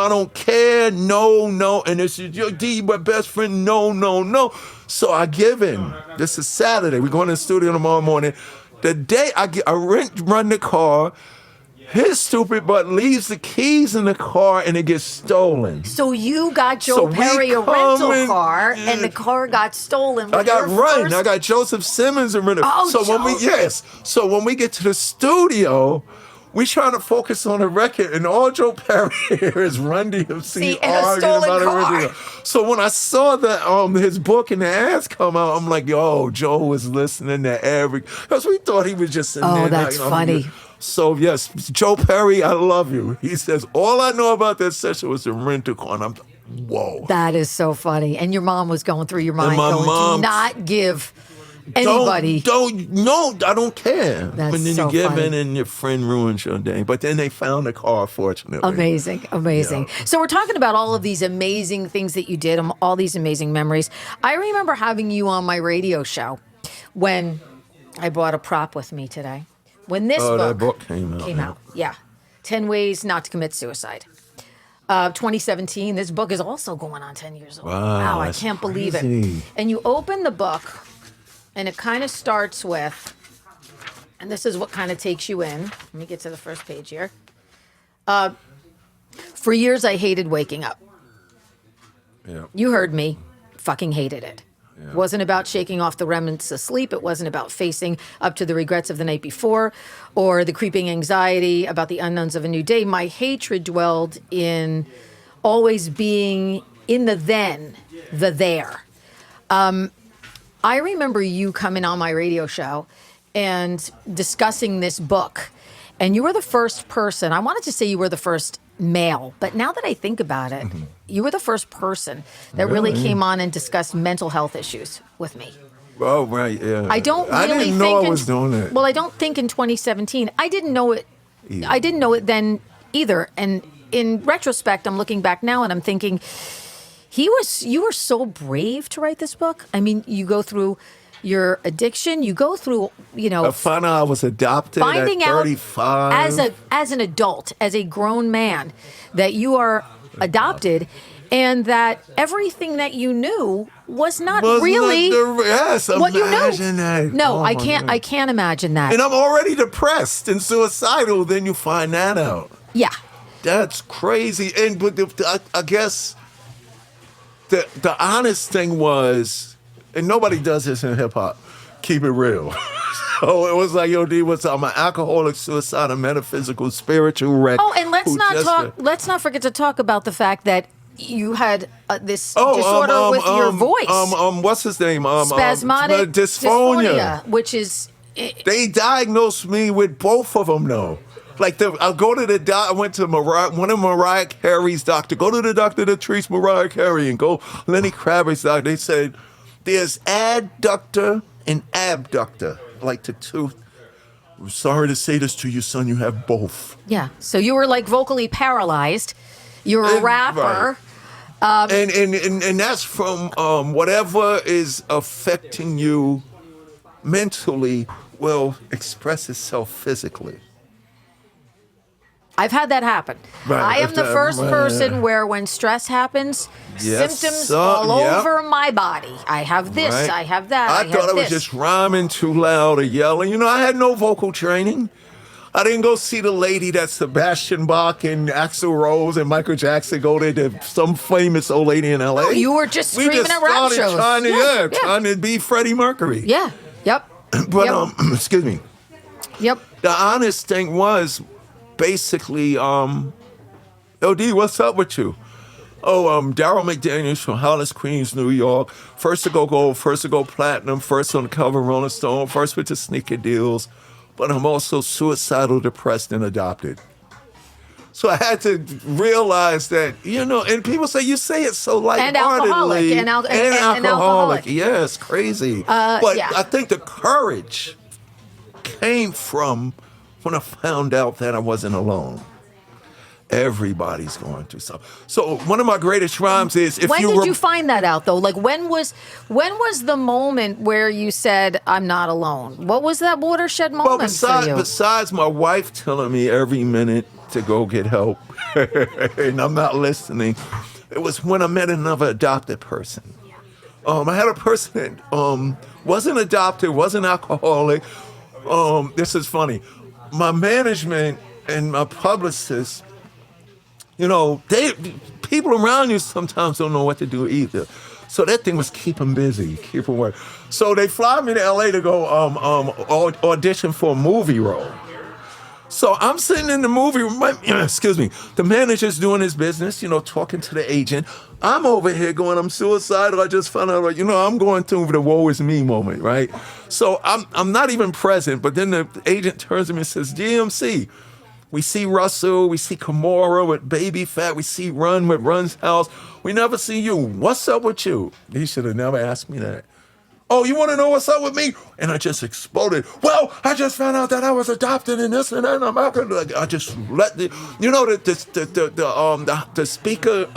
don't care, no. And this is your D, my best friend, no. So I give in. This is Saturday. We're going to the studio tomorrow morning. The day I run the car, his stupid butt leaves the keys in the car and it gets stolen. So you got Joe Perry a rental car and the car got stolen. I got Run. I got Joseph Simmons a rental. Oh, So when we get to the studio, we trying to focus on the record, and all Joe Perry here is Run DMC arguing about a rental. So when I saw his book and the ads come out, I'm like, yo, Joe was listening to because we thought he was just sitting there. Oh, that's funny. So, yes, Joe Perry, I love you. He says, all I know about that session was the rental car. And I'm like, whoa. That is so funny. And your mom was going through your mind do not give anybody. I don't care. That's but then so you give funny. in and your friend ruins your day. But then they found the car, fortunately. Amazing. Yeah. So we're talking about all of these amazing things that you did, all these amazing memories. I remember having you on my radio show when I brought a prop with me today. When this book came out. Yeah. 10 Ways Not to Commit Suicide. 2017, this book is also going on 10 years old. Wow, I can't believe it. And you open the book, and it kind of starts with, and this is what kind of takes you in. Let me get to the first page here. For years, I hated waking up. Yeah. You heard me. Fucking hated it. Yeah. It wasn't about shaking off the remnants of sleep. It wasn't about facing up to the regrets of the night before or the creeping anxiety about the unknowns of a new day. My hatred dwelled in always being in the there. I remember you coming on my radio show and discussing this book. And you were the first person, I wanted to say you were the first male, but now that I think about it, you were the first person that really came on and discussed mental health issues with me. Oh, right, yeah. I didn't know I was doing it. Well, I don't think in 2017. I didn't know it. I didn't know it then either. And in retrospect, I'm looking back now and I'm thinking, you were so brave to write this book. I mean, you go through your addiction, you go through, I found out I was adopted finding at 35. Out as an adult, as a grown man, that you are adopted, and that everything that you knew was not really what you knew. That. No, I can't. I can't imagine that. And I'm already depressed and suicidal. Then you find that out. Yeah, that's crazy. And I guess the honest thing was. And nobody does this in hip hop. Keep it real. So it was like, yo, D, what's up? I'm an alcoholic, suicidal, metaphysical, spiritual wreck. Oh, and let's not forget to talk about the fact that you had this disorder with your voice. What's his name? Spasmodic dysphonia, which is. They diagnosed me with both of them, though. Like, I go to the doc. I went to one of Mariah Carey's doctor. Go to the doctor that treats Mariah Carey and go Lenny Kravitz's doctor. They said, there's adductor and abductor, like the tooth. I'm sorry to say this to you, son. You have both. Yeah. So you were like vocally paralyzed. You're a rapper. Right. And that's from whatever is affecting you mentally will express itself physically. I've had that happen. Right, I am the first person where when stress happens, symptoms all over my body. I have this, I have that, I thought I was just rhyming too loud or yelling. I had no vocal training. I didn't go see the lady that Sebastian Bach and Axl Rose and Michael Jackson go to some famous old lady in L.A. No, you were just screaming at rap shows. Trying to be Freddie Mercury. Yeah, yep. But, excuse me. Yep. The honest thing was, basically, yo, D, what's up with you? Darryl McDaniels from Hollis, Queens, New York. First to go gold, first to go platinum, first on the cover of Rolling Stone, first with the sneaker deals. But I'm also suicidal, depressed, and adopted. So I had to realize that, and people say, you say it so lightheartedly. And alcoholic. Yeah, it's crazy. I think the courage came from when I found out that I wasn't alone. Everybody's going through something. So one of my greatest rhymes is if when you did you find that out though? Like when was the moment where you said, I'm not alone? What was that watershed moment for you? Besides my wife telling me every minute to go get help and I'm not listening, it was when I met another adopted person. I had a person that wasn't adopted, wasn't alcoholic. This is funny. My management and my publicist, you know, people around you sometimes don't know what to do either. So that thing was keep them busy, keep them working. So they fly me to LA to go audition for a movie role. So I'm sitting in the movie room, excuse me, the manager's doing his business, you know, talking to the agent. I'm over here going, I'm suicidal. I just found out, like, you know, I'm going through the woe is me moment, right? So I'm not even present, but then the agent turns to me and says, DMC, we see Russell, we see Kimora with Baby Fat, we see Run with Run's house. We never see you. What's up with you? He should have never asked me that. Oh, you want to know what's up with me? And I just exploded. Well, I just found out that I was adopted and this and that. And I'm out there, like, I just let the speaker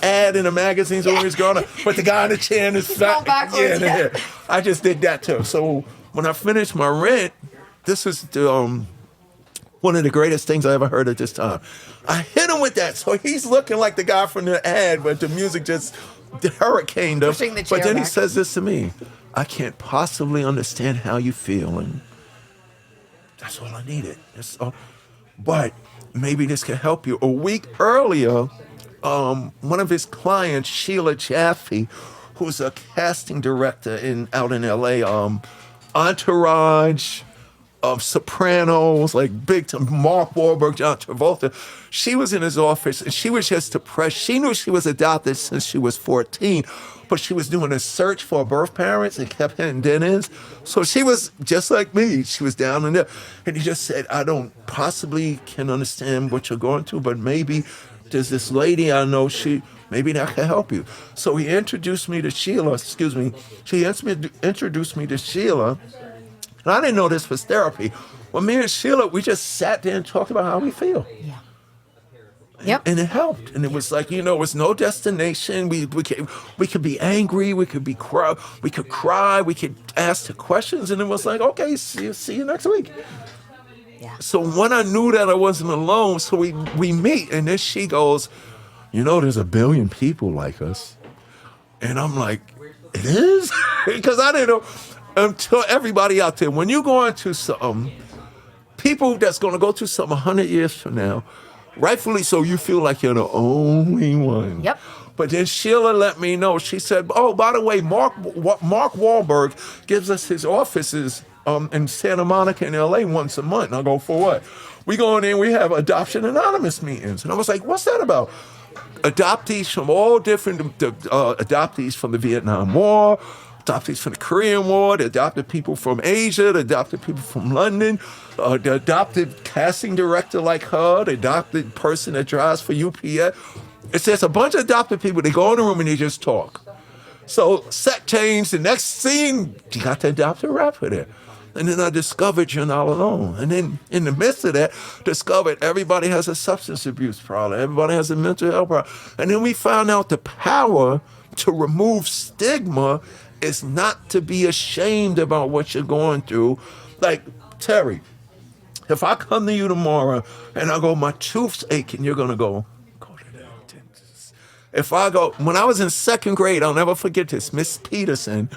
ad in the magazine's always going on, but the guy in the chair in his fat. Yeah. I just did that too. So when I finished my rent, this is the one of the greatest things I ever heard at this time. I hit him with that. So he's looking like the guy from the ad, but the music just hurricaned him. But then he says this to me, I can't possibly understand how you feel. And that's all I needed. But maybe this can help you. A week earlier, one of his clients, Sheila Jaffe, who's a casting director out in LA, Entourage, Sopranos, like big time, Mark Wahlberg, John Travolta. She was in his office and she was just depressed. She knew she was adopted since she was 14, but she was doing a search for birth parents and kept hitting dead ends. So she was just like me. She was down in there. And he just said, I don't possibly can understand what you're going through, but maybe there's this lady I know, maybe that can help you. So he introduced me to Sheila, She introduced me to Sheila. And I didn't know this was therapy. Well, me and Sheila, we just sat there and talked about how we feel. Yeah. Yep. And it helped. And it was like, you know, it was no destination. We could be angry. We could cry. We could ask the questions. And it was like, okay, see you next week. Yeah. So when I knew that I wasn't alone, so we meet. And then she goes, you know, there's 1 billion people like us. And I'm like, it is? Because I didn't know. Until everybody out there, when you go into some people that's going to go through something 100 years from now, rightfully so, you feel like you're the only one. Yep. But then Sheila let me know. She said, "Oh, by the way, Mark Wahlberg gives us his offices in Santa Monica in LA once a month." And I go, "For what?" We go in there, we have Adoption Anonymous meetings, and I was like, "What's that about?" Adoptees from all different adoptees from the Vietnam War. Adoptees from the Korean War, the adopted people from Asia, the adopted people from London, the adopted casting director like her, the adopted person that drives for UPS. It's just a bunch of adopted people. They go in the room and they just talk. So set change, the next scene, you got the adopted rapper there. And then I discovered you're not alone. And then in the midst of that, discovered everybody has a substance abuse problem. Everybody has a mental health problem. And then we found out the power to remove stigma is not to be ashamed about what you're going through. Like, Terry, if I come to you tomorrow and I go, my tooth's aching, you're going to go to the dentist. If I go, when I was in 2nd grade, I'll never forget this, Miss Peterson,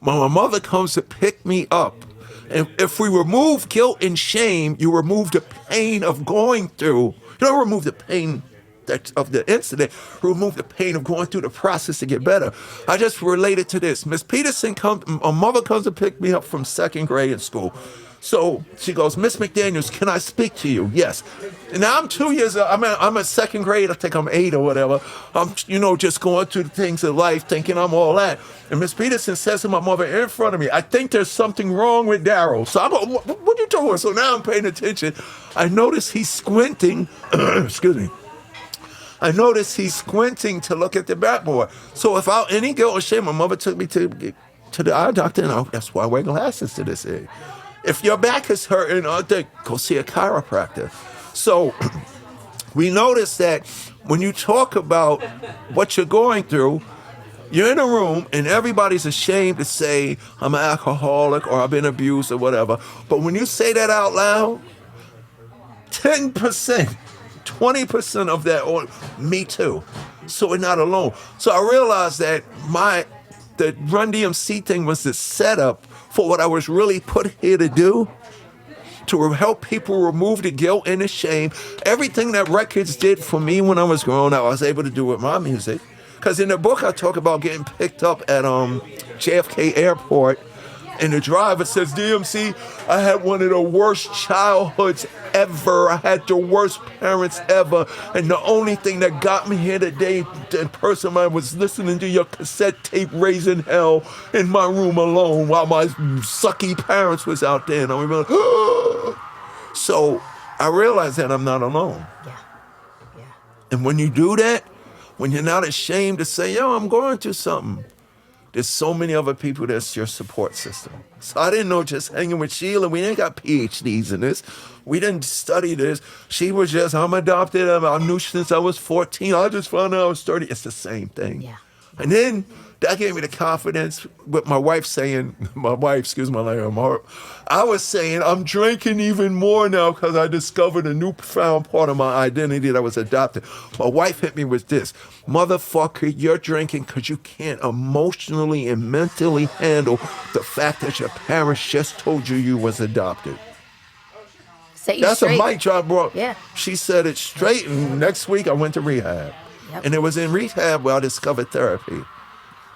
when my mother comes to pick me up, and if we remove guilt and shame, you remove the pain of going through. You don't remove the pain of the incident, remove the pain of going through the process to get better. I just related to this. Miss Peterson a mother comes to pick me up from 2nd grade in school. So she goes, Miss McDaniels, can I speak to you? Yes. And now I'm 2 years old. I'm at 2nd grade. I think I'm 8 or whatever. I'm, just going through the things of life, thinking I'm all that. And Miss Peterson says to my mother in front of me, I think there's something wrong with Darryl. So I go, what are you doing? So now I'm paying attention. I notice he's squinting. Excuse me. I noticed he's squinting to look at the backboard. So without any guilt or shame, my mother took me to the eye doctor, and that's why I wear glasses to this age. If your back is hurting, go see a chiropractor. So we notice that when you talk about what you're going through, you're in a room and everybody's ashamed to say, I'm an alcoholic or I've been abused or whatever. But when you say that out loud, 10%, 20% of that, or me too. So we're not alone. So I realized that the Run DMC thing was the setup for what I was really put here to do, to help people remove the guilt and the shame. Everything that records did for me when I was growing up, I was able to do with my music. Because in the book, I talk about getting picked up at JFK Airport, and the driver says, DMC, I had one of the worst childhoods ever. I had the worst parents ever. And the only thing that got me here today, in person, I was listening to your cassette tape, Raising Hell, in my room alone while my sucky parents was out there. And I remember, so I realized that I'm not alone. Yeah. Yeah. And when you do that, when you're not ashamed to say, yo, I'm going through something, there's so many other people that's your support system. So I didn't know just hanging with Sheila. We didn't got PhDs in this. We didn't study this. She was just, I'm adopted. I knew since I was 14. I just found out I was 30. It's the same thing. Yeah. And then that gave me the confidence with my wife saying, excuse my language, I was saying, I'm drinking even more now because I discovered a newfound part of my identity that was adopted. My wife hit me with this, motherfucker, you're drinking because you can't emotionally and mentally handle the fact that your parents just told you was adopted. Set you That's straight. a mic drop, bro. Yeah. She said it straight, and next week I went to rehab. Yep. And it was in rehab where I discovered therapy,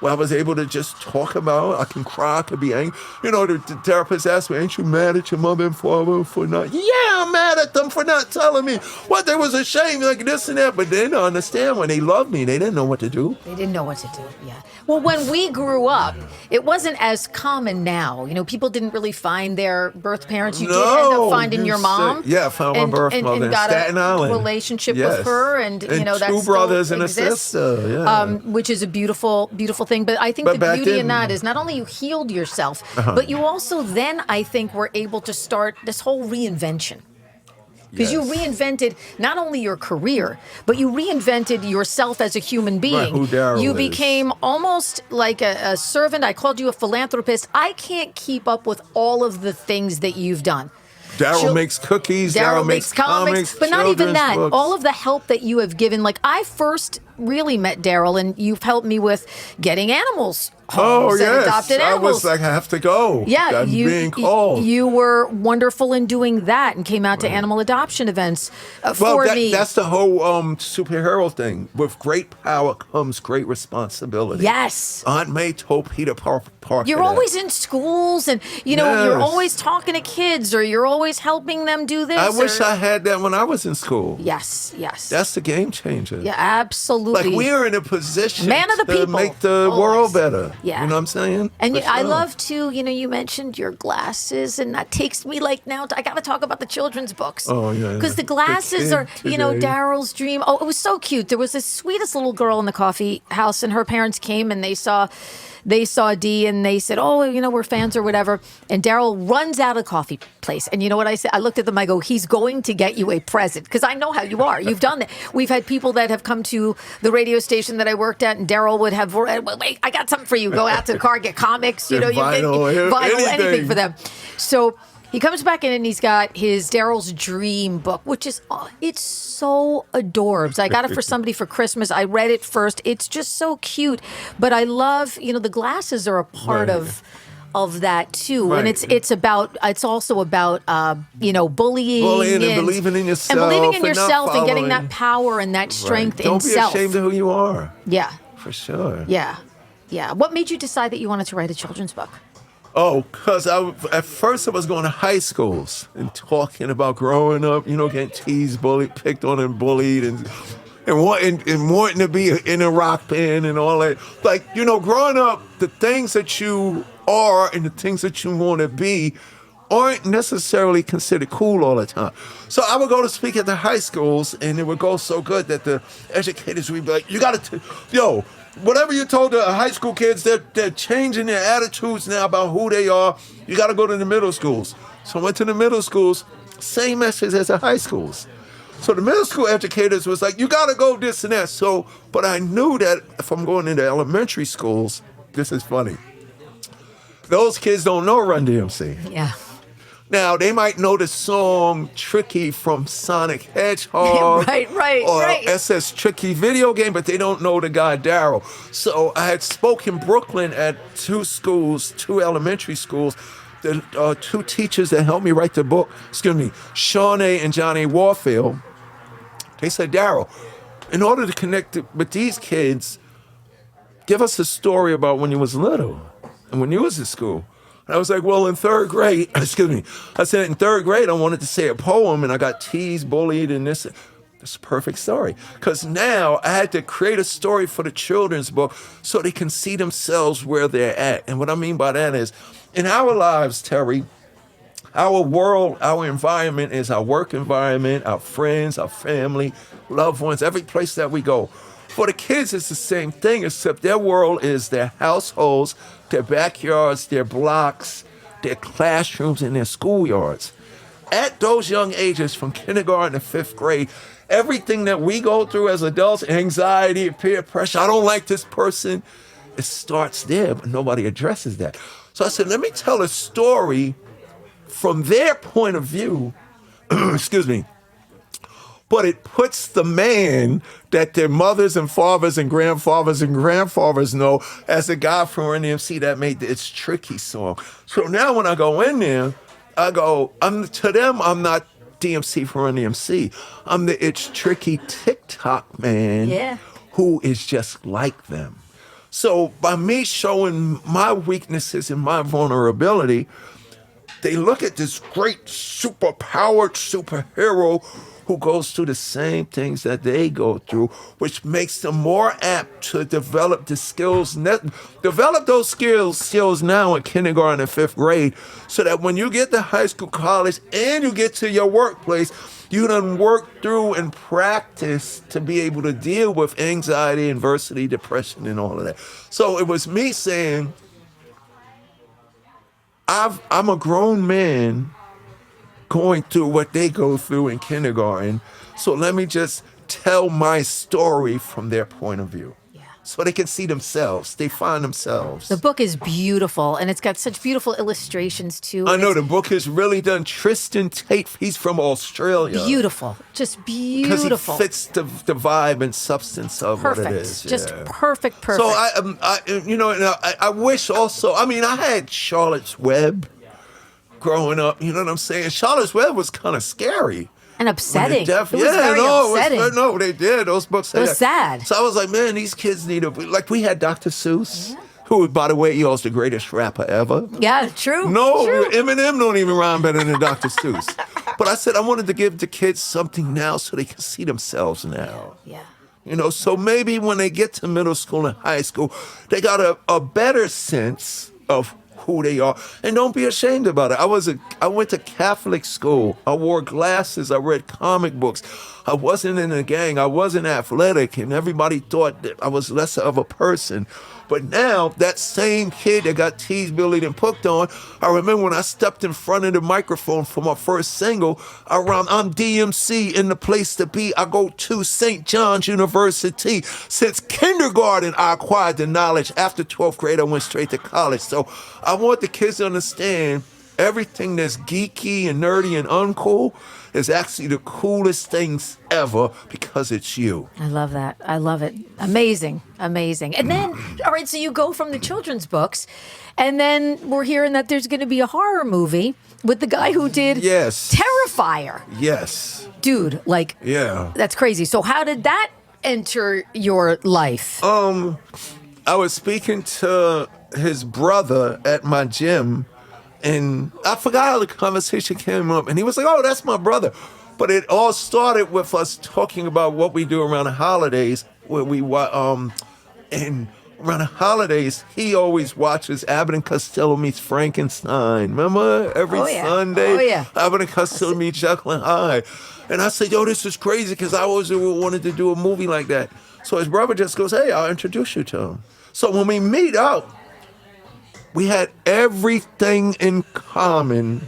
where I was able to just talk about, I can cry, I can be angry. You know, the therapist asked me, ain't you mad at your mother and father for not? Yeah, I'm mad at them for not telling me what they was ashamed, like this and that. But they didn't understand when they loved me, they didn't know what to do. They didn't know what to do, yeah. Well, when we grew up, it wasn't as common now. You know, people didn't really find their birth parents. You did end up finding your mom. Yeah, I found my birth mother in got Staten Island. Relationship with her, and you know, that's two brothers and a sister, yeah. Which is a beautiful, beautiful thing. But I think the beauty in that is not only you healed yourself, but you also then, I think, were able to start this whole reinvention. Because you reinvented not only your career, but you reinvented yourself as a human being. Right, who Darryl you is. became almost like a servant. I called you a philanthropist. I can't keep up with all of the things that you've done. Darryl makes cookies. Darryl makes comics. But not even that. Books. All of the help that you have given. Like, I first really met Darryl, and you've helped me with getting animals homes and adopted animals. I was like, I have to go. Yeah, I'm being called. You were wonderful in doing that and came out to animal adoption events for me. That's the whole superhero thing. With great power comes great responsibility. Yes. Aunt May told Peter Parker You're always in schools, and you're always talking to kids, or you're always helping them do this. I wish I had that when I was in school. Yes, yes. That's the game changer. Yeah, absolutely. Like, we are in a position Man of the to people. make the world better. Yeah. You know what I'm saying? And I love to, you mentioned your glasses, and that takes me now, I got to talk about the children's books. Oh, yeah. Because the glasses are, Darryl's dream. Oh, it was so cute. There was this sweetest little girl in the coffee house, and her parents came and they saw Dee, and they said, oh, we're fans or whatever. And Darryl runs out of the coffee place. And you know what I said? I looked at them, I go, he's going to get you a present. Because I know how you are. You've done that. We've had people that have come to the radio station that I worked at, and Darryl would have, wait, I got something for you. Go out to the car, get comics, vinyl, anything for them. So he comes back in, and he's got his Darryl's Dream book, which is, it's so adorbs. I got it for somebody for Christmas. I read it first. It's just so cute. But I love, the glasses are a part of that too. Right. And it's also about bullying and believing in yourself. And believing in yourself and getting that power and that strength in self. Don't be ashamed of who you are. Yeah. For sure. Yeah. Yeah. What made you decide that you wanted to write a children's book? Oh, because at first I was going to high schools and talking about growing up, getting teased, bullied, picked on and bullied, and wanting to be in a rock band and all that. Like, growing up, the things that you are and the things that you want to be aren't necessarily considered cool all the time. So I would go to speak at the high schools, and it would go so good that the educators would be like, you got to, whatever you told the high school kids, they're changing their attitudes now about who they are. You got to go to the middle schools. So I went to the middle schools, same message as the high schools. So the middle school educators was like, you got to go this and that. So, but I knew that if I'm going into elementary schools, this is funny. Those kids don't know Run DMC. Yeah. Now, they might know the song Tricky from Sonic Hedgehog. Or SS Tricky video game, but they don't know the guy Darryl. So I had spoken Brooklyn at two elementary schools. The two teachers that helped me write the book, Shawnee and Johnny Warfield, they said, Darryl, in order to connect with these kids, give us a story about when you was little and when you was in school. And I was like, well, in third grade, I said in third grade, I wanted to say a poem, and I got teased, bullied, and this. It's a perfect story. Because now I had to create a story for the children's book so they can see themselves where they're at. And what I mean by that is, in our lives, Terrie, our world, our environment is our work environment, our friends, our family, loved ones, every place that we go. For the kids, it's the same thing, except their world is their households, their backyards, their blocks, their classrooms, and their schoolyards. At those young ages, from kindergarten to fifth grade, everything that we go through as adults, anxiety, peer pressure, I don't like this person, it starts there, but nobody addresses that. So I said, let me tell a story from their point of view, but it puts the man that their mothers and fathers and grandfathers know as the guy from Run DMC that made the It's Tricky song. So now when I go in there, to them, I'm not DMC from Run DMC. I'm the It's Tricky TikTok man who is just like them. So by me showing my weaknesses and my vulnerability, they look at this great superpowered superhero who goes through the same things that they go through, which makes them more apt to develop the skills, develop those skills now in kindergarten and fifth grade, so that when you get to high school, college, and you get to your workplace, you done work through and practice to be able to deal with anxiety, adversity, depression, and all of that. So it was me saying, I'm a grown man going through what they go through in kindergarten. So let me just tell my story from their point of view. So they can see themselves. They find themselves. The book is beautiful, and it's got such beautiful illustrations, too. I know, the book is really done. Tristan Tate, he's from Australia. Beautiful. Just beautiful. Because he fits the vibe and substance of what it is. Just perfect. So I wish also, I had Charlotte's Web growing up, you know what I'm saying? Charlotte's Web was kind of scary. And upsetting. It was very upsetting. No, they did. Those books. It was sad. So I was like, man, these kids need we had Dr. Seuss, who, by the way, he was the greatest rapper ever. Yeah, true. No, Eminem don't even rhyme better than Dr. Seuss. But I said I wanted to give the kids something now so they can see themselves now. Yeah. So maybe when they get to middle school and high school, they got a better sense of who they are, and don't be ashamed about it. I went to Catholic school. I wore glasses. I read comic books. I wasn't in a gang. I wasn't athletic, and everybody thought that I was less of a person. But now, that same kid that got teased, bullied, and picked on, I remember when I stepped in front of the microphone for my first single, I'm DMC in the place to be. I go to St. John's University. Since kindergarten, I acquired the knowledge. After 12th grade, I went straight to college. So I want the kids to understand everything that's geeky and nerdy and uncool is actually the coolest things ever because it's you. I love that. I love it. Amazing. And then, all right, so you go from the children's books, and then we're hearing that there's going to be a horror movie with the guy who did Terrifier. Yes. Dude, that's crazy. So how did that enter your life? I was speaking to his brother at my gym, and I forgot how the conversation came up. And he was like, oh, that's my brother. But it all started with us talking about what we do around the holidays, where and around the holidays, he always watches Abbott and Costello meets Frankenstein. Remember? Every Sunday? Oh, yeah. Abbott and Costello meets Jekyll and Hyde. And I said, yo, this is crazy, because I always wanted to do a movie like that. So his brother just goes, hey, I'll introduce you to him. So when we meet up, we had everything in common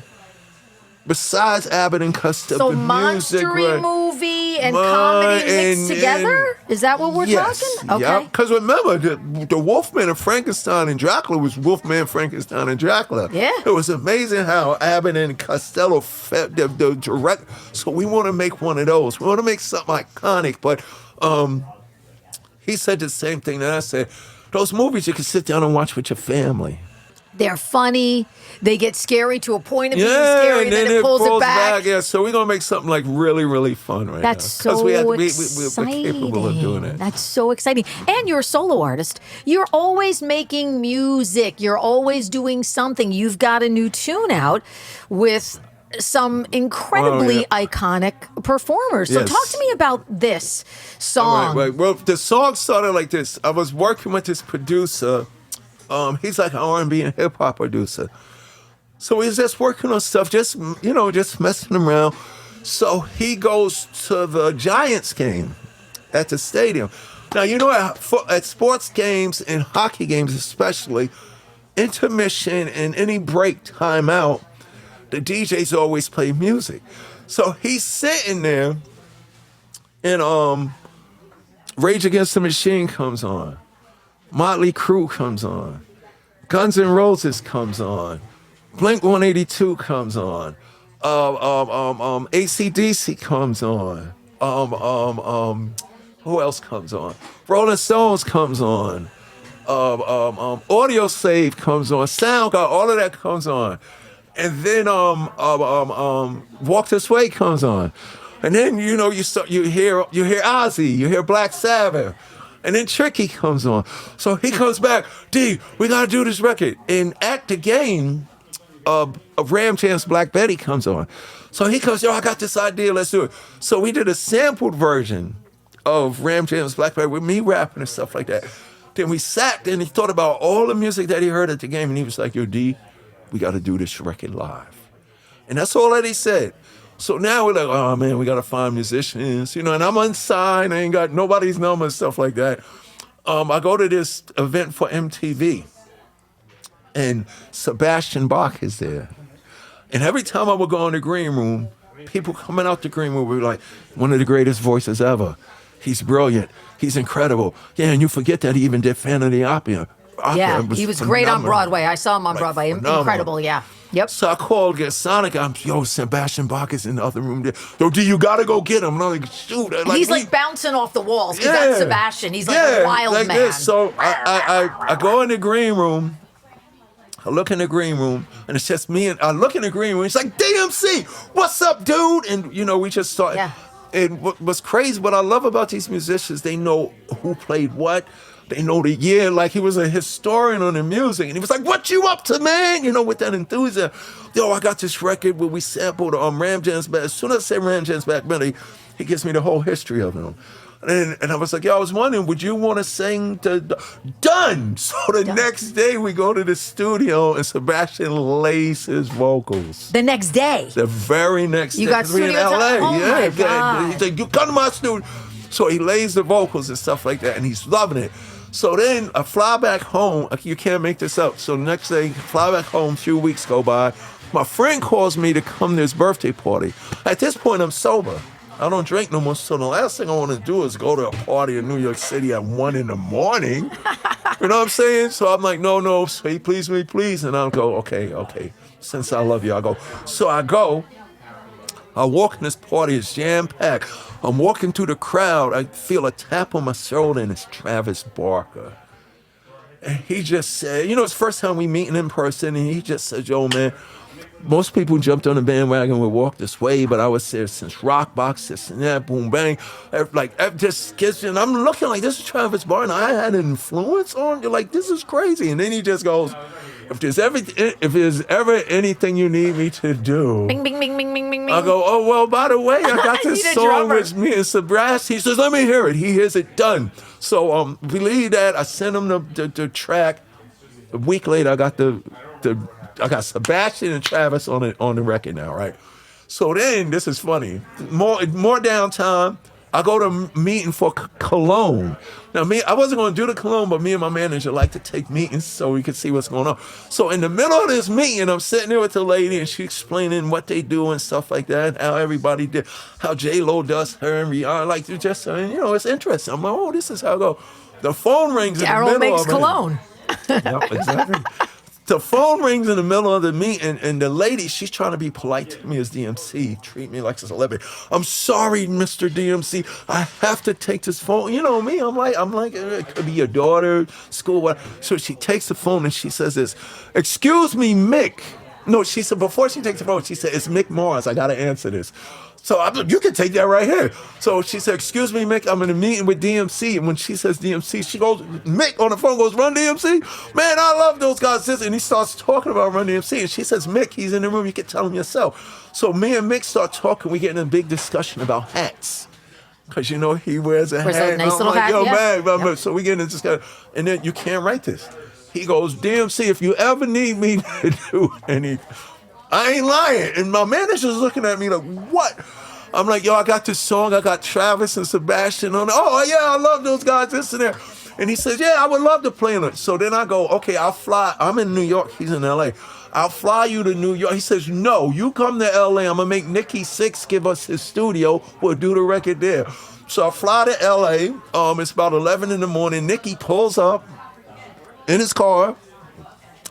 besides Abbott and Costello, So the music, monstery movie and comedy mixed together? Is that what we're talking? Okay. Yeah, because remember, the Wolfman of Frankenstein and Dracula was Wolfman, Frankenstein, and Dracula. Yeah. It was amazing how Abbott and Costello fed the direct. So we want to make one of those. We want to make something iconic. But he said the same thing that I said. Those movies you can sit down and watch with your family. They're funny. They get scary to a point of being scary, and then it pulls it back. Yeah, so we're gonna make something like really, really fun right That's now. so we're exciting. capable of doing it. That's so exciting. And you're a solo artist. You're always making music. You're always doing something. You've got a new tune out with some incredibly iconic performers. So Yes. talk to me about this song. Right. Well, the song started like this. I was working with this producer. He's like an R&B and hip hop producer. So we was just working on stuff, just messing around. So he goes to the Giants game at the stadium. Now, at sports games and hockey games especially, intermission and any break timeout, the DJs always play music. So he's sitting there and Rage Against the Machine comes on. Motley Crue comes on. Guns N' Roses comes on. Blink 182 comes on. AC/DC comes on. Who else comes on? Rolling Stones comes on. Audio Slave comes on. SoundCloud, all of that comes on. And then Walk This Way comes on. And then you hear Ozzy, you hear Black Sabbath. And then Tricky comes on. So he comes back, D, we gotta do this record. And at the game, Ram Jam's Black Betty comes on. So he comes, I got this idea, let's do it. So we did a sampled version of Ram Jam's Black Betty with me rapping and stuff like that. Then we sat and he thought about all the music that he heard at the game and he was like, yo, D, we gotta do this record live. And that's all that he said. So now we're like, oh man, we gotta find musicians, and I'm unsigned, I ain't got nobody's number and stuff like that. I go to this event for MTV, and Sebastian Bach is there. And every time I would go in the green room, people coming out the green room were like, one of the greatest voices ever. He's brilliant. He's incredible. Yeah, and you forget that he even did Phantom of the Opera. Yeah, he was great on Broadway. I saw him on Broadway. Phenomenal. Incredible, yeah. Yep. So I called, get Sonic. Sebastian Bach is in the other room there. Yo, D, you gotta go get him. And I'm like, shoot. He's bouncing off the walls because that's Sebastian. He's like a wild like man. This. So I go in the green room. I look in the green room, and it's just me. And I look in the green room. It's like, DMC, what's up, dude? And, we just started. Yeah. And what's crazy, what I love about these musicians, they know who played what. They know the year, like he was a historian on the music. And he was like, what you up to, man? With that enthusiasm. Yo, I got this record where we sampled Ram Jam's Back. As soon as I say Ram Jam's Back, he gives me the whole history of him. And I was like, yo, I was wondering, would you want to sing Done? So the next day we go to the studio and Sebastian lays his vocals. The next day? The very next day. You got studio in LA. Oh my God. He's like, you come to my studio. So he lays the vocals and stuff like that, and he's loving it. So then I fly back home. You can't make this up. So the next day, fly back home, a few weeks go by. My friend calls me to come to his birthday party. At this point, I'm sober. I don't drink no more. So the last thing I want to do is go to a party in New York City at 1 a.m. You know what I'm saying? So I'm like, no, say please me, please. And I'll go, okay. Since I love you, I'll go. So I go. I walk in this party, it's jam-packed. I'm walking through the crowd. I feel a tap on my shoulder, and it's Travis Barker. And he just said, it's the first time we meeting in person, and he just said, yo, man, most people jumped on the bandwagon with Walk This Way, but I was there since Rockbox, this and that, Boom Bang. Just gets, and I'm looking like, this is Travis Barker. I had an influence on you. Like, this is crazy. And then he just goes, if there's ever anything you need me to do, bing, bing, bing, bing, bing, bing, bing. I go, oh, well, by the way, I got this song with me and Sebastian. He says, let me hear it. He hears it done. So believe that. I sent him the track. A week later, I got Sebastian and Travis on the record now, right? So then, this is funny. More downtime. I go to a meeting for Cologne. Now, I wasn't going to do the Cologne, but me and my manager like to take meetings so we could see what's going on. So in the middle of this meeting, I'm sitting there with the lady, and she's explaining what they do and stuff like that, how everybody did, how J-Lo does her and Rihanna. Like, just, it's interesting. I'm like, oh, this is how it goes. The phone rings in the middle of it. Darryl makes cologne. Yep, exactly. The phone rings in the middle of the meeting, and the lady, she's trying to be polite to me as DMC, treat me like a celebrity. I'm sorry, Mr. DMC, I have to take this phone. You know me, I'm like, it could be your daughter, school, whatever. So she takes the phone and she says this, excuse me, Mick. No, she said, before she takes the phone, she said, it's Mick Mars, I gotta answer this. So I'm like, you can take that right here. So she said, excuse me, Mick, I'm in a meeting with DMC. And when she says DMC, she goes, Mick on the phone goes, Run DMC? Man, I love those guys. And he starts talking about Run DMC. And she says, Mick, he's in the room. You can tell him yourself. So me and Mick start talking. We get in a big discussion about hats. Because, he wears a hat. A nice little hat, yo, yeah. man. Yep. So we get in this discussion. And then you can't write this. He goes, DMC, if you ever need me to do anything, I ain't lying. And my manager's looking at me like, what? I'm like, yo, I got this song. I got Travis and Sebastian on it. Oh, yeah, I love those guys, this and that. And he says, yeah, I would love to play on it. So then I go, okay, I'll fly. I'm in New York. He's in L.A. I'll fly you to New York. He says, no, you come to L.A. I'm going to make Nicky Sixx give us his studio. We'll do the record there. So I fly to L.A. It's about 11 in the morning. Nicky pulls up in his car.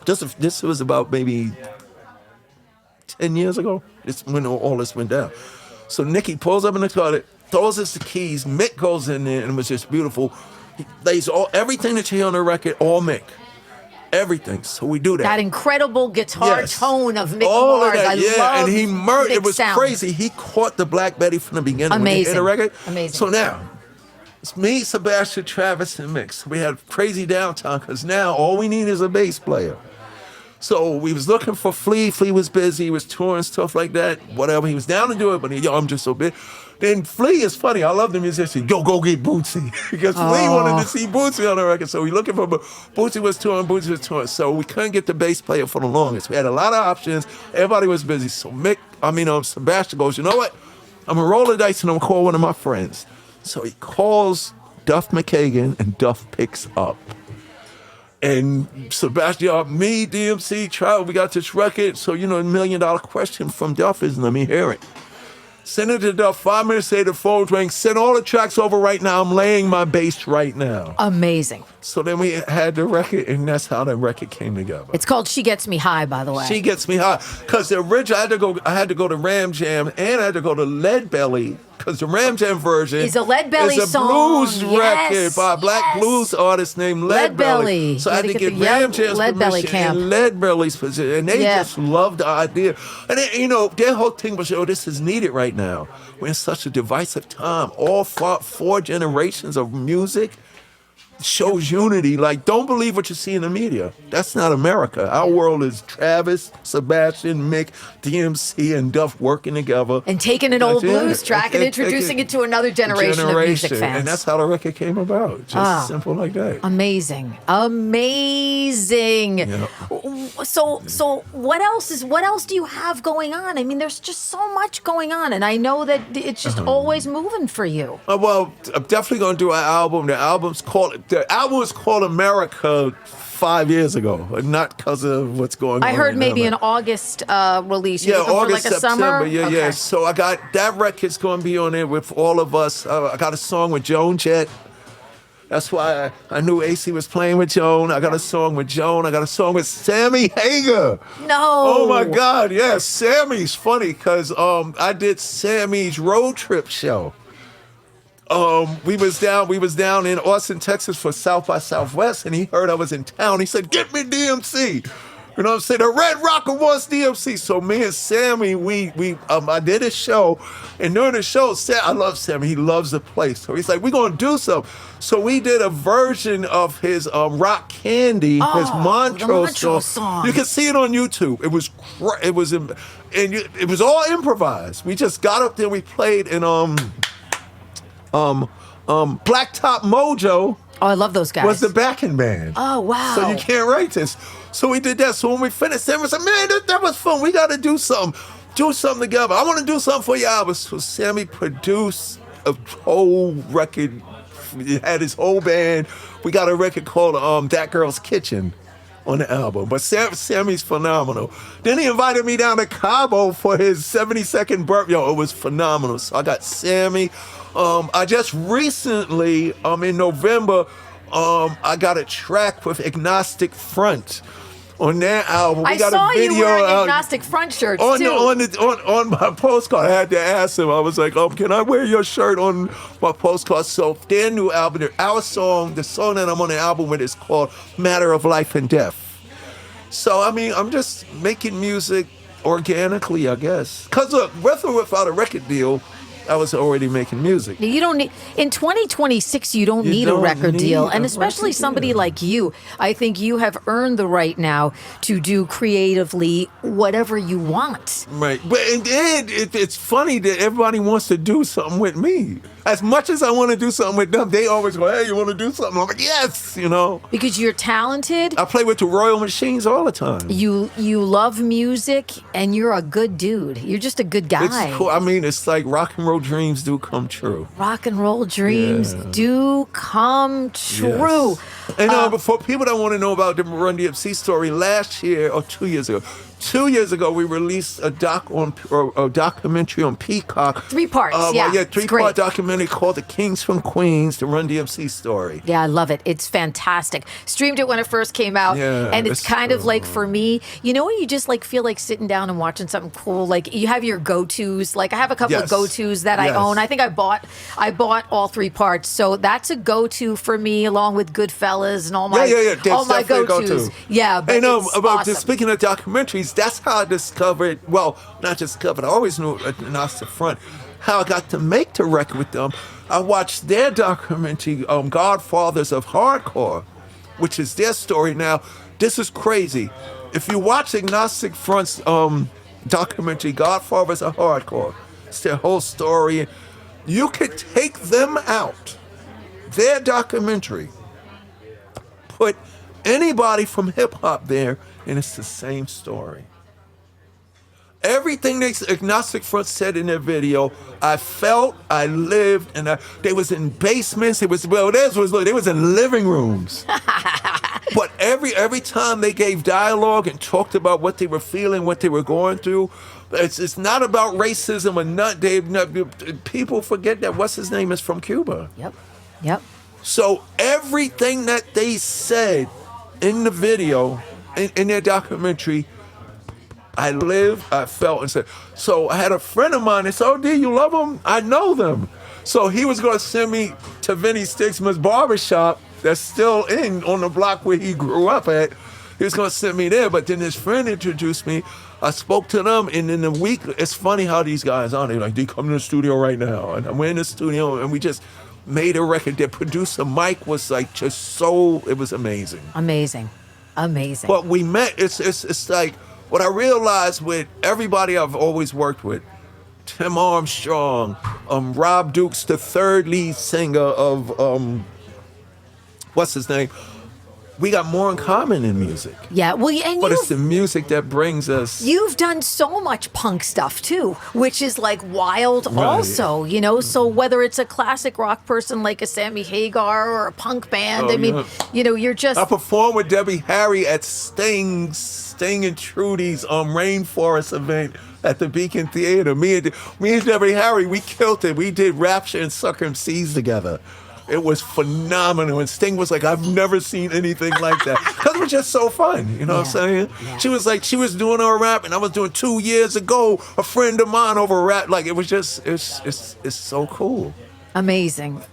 This was about maybe 10 years ago. It's when all this went down. So Nicky pulls up in the car, throws us the keys. Mick goes in there, and it was just beautiful. He lays everything that you hear on the record, all Mick. Everything. So we do that. That incredible guitar tone of Mick all Mars. Of that, I love and he murdered. It was sound. crazy. He caught the Black Betty from the beginning. Amazing. When you hear the record. Amazing. So now, it's me, Sebastian, Travis, and Mick. So we had crazy downtime because now all we need is a bass player. So we was looking for Flea. Flea was busy. He was touring, stuff like that. Whatever. He was down to do it, but I'm just so big. Then Flea is funny. I love the musician. Yo, go get Bootsy. Because Flea wanted to see Bootsy on the record. So we looking for Bootsy was touring. So we couldn't get the bass player for the longest. We had a lot of options. Everybody was busy. So Sebastian goes, you know what? I'm going to roll the dice and I'm going to call one of my friends. So he calls Duff McKagan, and Duff picks up. And Sebastian, me, DMC, Trout, we got this record. So, $1 million question from Duff is, let me hear it. Send it to Duff. 5 minutes later, the phone rang. Send all the tracks over right now. I'm laying my bass right now. Amazing. So then we had the record, and that's how the record came together. It's called She Gets Me High, by the way. She Gets Me High. Because the original, I had to go to Ram Jam, and I had to go to Lead Belly, because the Ram Jam version is a Lead Belly song. It's a blues yes. record by a black blues artist named Lead Belly. So I had to get Ram Jam's permission and Lead Belly's position, and they just loved the idea. And then, their whole thing was, this is needed right now. We're in such a divisive time. All four generations of music shows unity. Like, don't believe what you see in the media. That's not America. Our world is Travis, Sebastian, Mick, DMC, and Duff working together. And taking an old blues track and introducing it to another generation of music fans. And that's how the record came about. Just simple like that. Amazing. Yeah. So what else do you have going on? I mean, there's just so much going on, and I know that it's just always moving for you. Well, I'm definitely going to do an album. The album was called America 5 years ago, not because of what's going on. I heard maybe an August release. You're August, for like September. A summer? Yeah. So I got that record's going to be on there with all of us. I got a song with Joan Jett. That's why I knew AC was playing with Joan. I got a song with Joan. I got a song with Sammy Hagar. No. Oh my God, yes. Sammy's funny because I did Sammy's road trip show. We was down in Austin, Texas for South by Southwest, and he heard I was in town. He said, "Get me DMC." You know what I'm saying? The Red Rocker wants DMC. So me and Sammy, I did a show, and during the show, I love Sammy. He loves the place. So he's like, we're gonna do something. So we did a version of his Rock Candy, his Montrose song. You can see it on YouTube. It was it was all improvised. We just got up there, we played in Blacktop Mojo. Oh, I love those guys. Was the backing band. Oh, wow. So you can't write this. So we did that. So when we finished, Sammy said, man, that was fun. We got to do something. Do something together. I want to do something for your album. So Sammy produced a whole record. He had his whole band. We got a record called That Girl's Kitchen on the album. But Sammy's phenomenal. Then he invited me down to Cabo for his 72nd birthday. Yo, it was phenomenal. So I got Sammy. I just recently, in November, I got a track with Agnostic Front on their album. We got saw a video you wearing Agnostic Front shirts too. On my postcard. I had to ask him. I was like, can I wear your shirt on my postcard? So their new album, our song, the song that I'm on the album with is called Matter of Life and Death. So, I mean, I'm just making music organically, I guess. Because with or without a record deal, I was already making music. You don't need, in 2026, you don't need a record deal. And especially somebody like you. I think you have earned the right now to do creatively whatever you want. Right. But it's funny that everybody wants to do something with me. As much as I want to do something with them, they always go, hey, you want to do something? I'm like, yes, Because you're talented. I play with the Royal Machines all the time. You love music, and you're a good dude. You're just a good guy. It's cool. I mean, it's like rock and roll dreams do come true. Rock and roll dreams do come true. Yes. And for people that want to know about the RUN DMC story, last year or 2 years ago, 2 years ago, we released a documentary on Peacock. 3 parts, three-part documentary called The Kings from Queens, the RUN DMC story. Yeah, I love it. It's fantastic. Streamed it when it first came out. Yeah, and it's kind of like, for me, when you just like feel like sitting down and watching something cool, like you have your go-tos. Like I have a couple of go-tos that I own. I think I bought all 3 parts. So that's a go-to for me, along with Goodfellas and all my go-tos. Yeah, but awesome. Speaking of documentaries, that's how I discovered, not discovered, I always knew Agnostic Front, how I got to make the record with them. I watched their documentary, Godfathers of Hardcore, which is their story. Now, this is crazy. If you watch Agnostic Front's documentary, Godfathers of Hardcore, it's their whole story. You could take them out, their documentary, put anybody from hip-hop there, and it's the same story. Everything Agnostic Front said in their video, I felt, I lived, and they was in basements. They was in living rooms. But every time they gave dialogue and talked about what they were feeling, what they were going through, it's not about racism or not. People forget that what's his name is from Cuba. Yep. So everything that they said in the video, in their documentary, I lived, I felt, and said. So I had a friend of mine that said, oh, you love them? I know them. So he was going to send me to Vinny Stixman's barbershop that's still on the block where he grew up at. He was going to send me there, but then his friend introduced me. I spoke to them, and in a week, it's funny how these guys are. They're like, they come to the studio right now. And we're in the studio, and we just made a record. Their producer, Mike, was like it was amazing. Amazing. But we met, it's like, what I realized with everybody I've always worked with, Tim Armstrong, Rob Dukes, the third lead singer of, what's his name? We got more in common in music. Yeah, but it's the music that brings us. You've done so much punk stuff too, which is like wild also, So whether it's a classic rock person like a Sammy Hagar or a punk band, you're just. I performed with Debbie Harry at Sting and Trudy's Rainforest event at the Beacon Theater. Me and Debbie Harry, we killed it. We did Rapture and Sucker MCs together. It was phenomenal. And Sting was like, I've never seen anything like that. Because it was just so fun. You know what I'm saying? Yeah. She was like, she was doing her rap, and I was doing 2 years ago, a friend of mine over rap. Like, it was just, it's so cool. Amazing.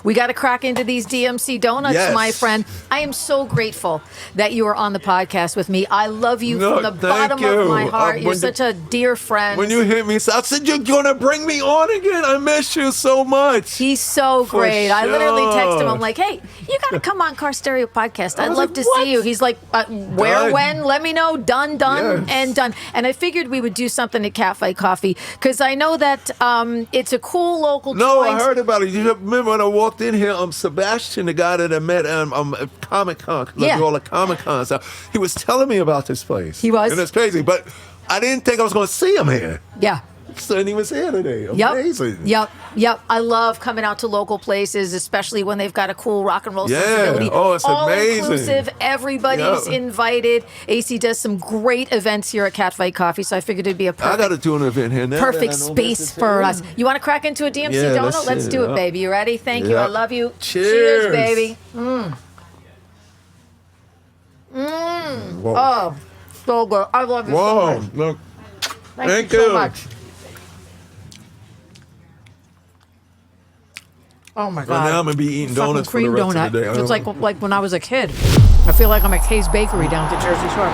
We got to crack into these DMC donuts, my friend. I am so grateful that you are on the podcast with me. I love you from the bottom of my heart. You're such a dear friend. When you hit me, I said, you're going to bring me on again? I miss you so much. He's so great. Sure. I literally text him. I'm like, hey, you got to come on Carr Stereo podcast. I'd love to see you. He's like, where, when? Let me know. Done, and done. And I figured we would do something at Catfight Coffee because I know that it's a cool local joint. I heard about it. You remember when I walked in here, Sebastian, the guy that I met at Comic-Con, all the Comic-Cons, he was telling me about this place. He was? And it's crazy, but I didn't think I was going to see him here. Yeah. Sonny was here today. Yep. Amazing. Yep. I love coming out to local places, especially when they've got a cool rock and roll Yeah. sensibility. Oh, it's all amazing. inclusive. Everybody's Yep. invited. AC does some great events here at Catfight Coffee, so I figured it'd be a I perfect got to do an event here now. perfect that I know space this is for here. us. You want to crack into a DMC Yeah, donut? Let's do it, yeah. baby. You ready? Thank you. Yeah. I love you. Cheers. baby. Whoa. Oh, so good. I love you so Whoa. much. Look. Thank you so much. Oh my So now I'm God. gonna be eating Fucking donuts for the cream rest donut. of the day. It's like when I was a kid. I feel like I'm at Kay's Bakery down at the Jersey Shore.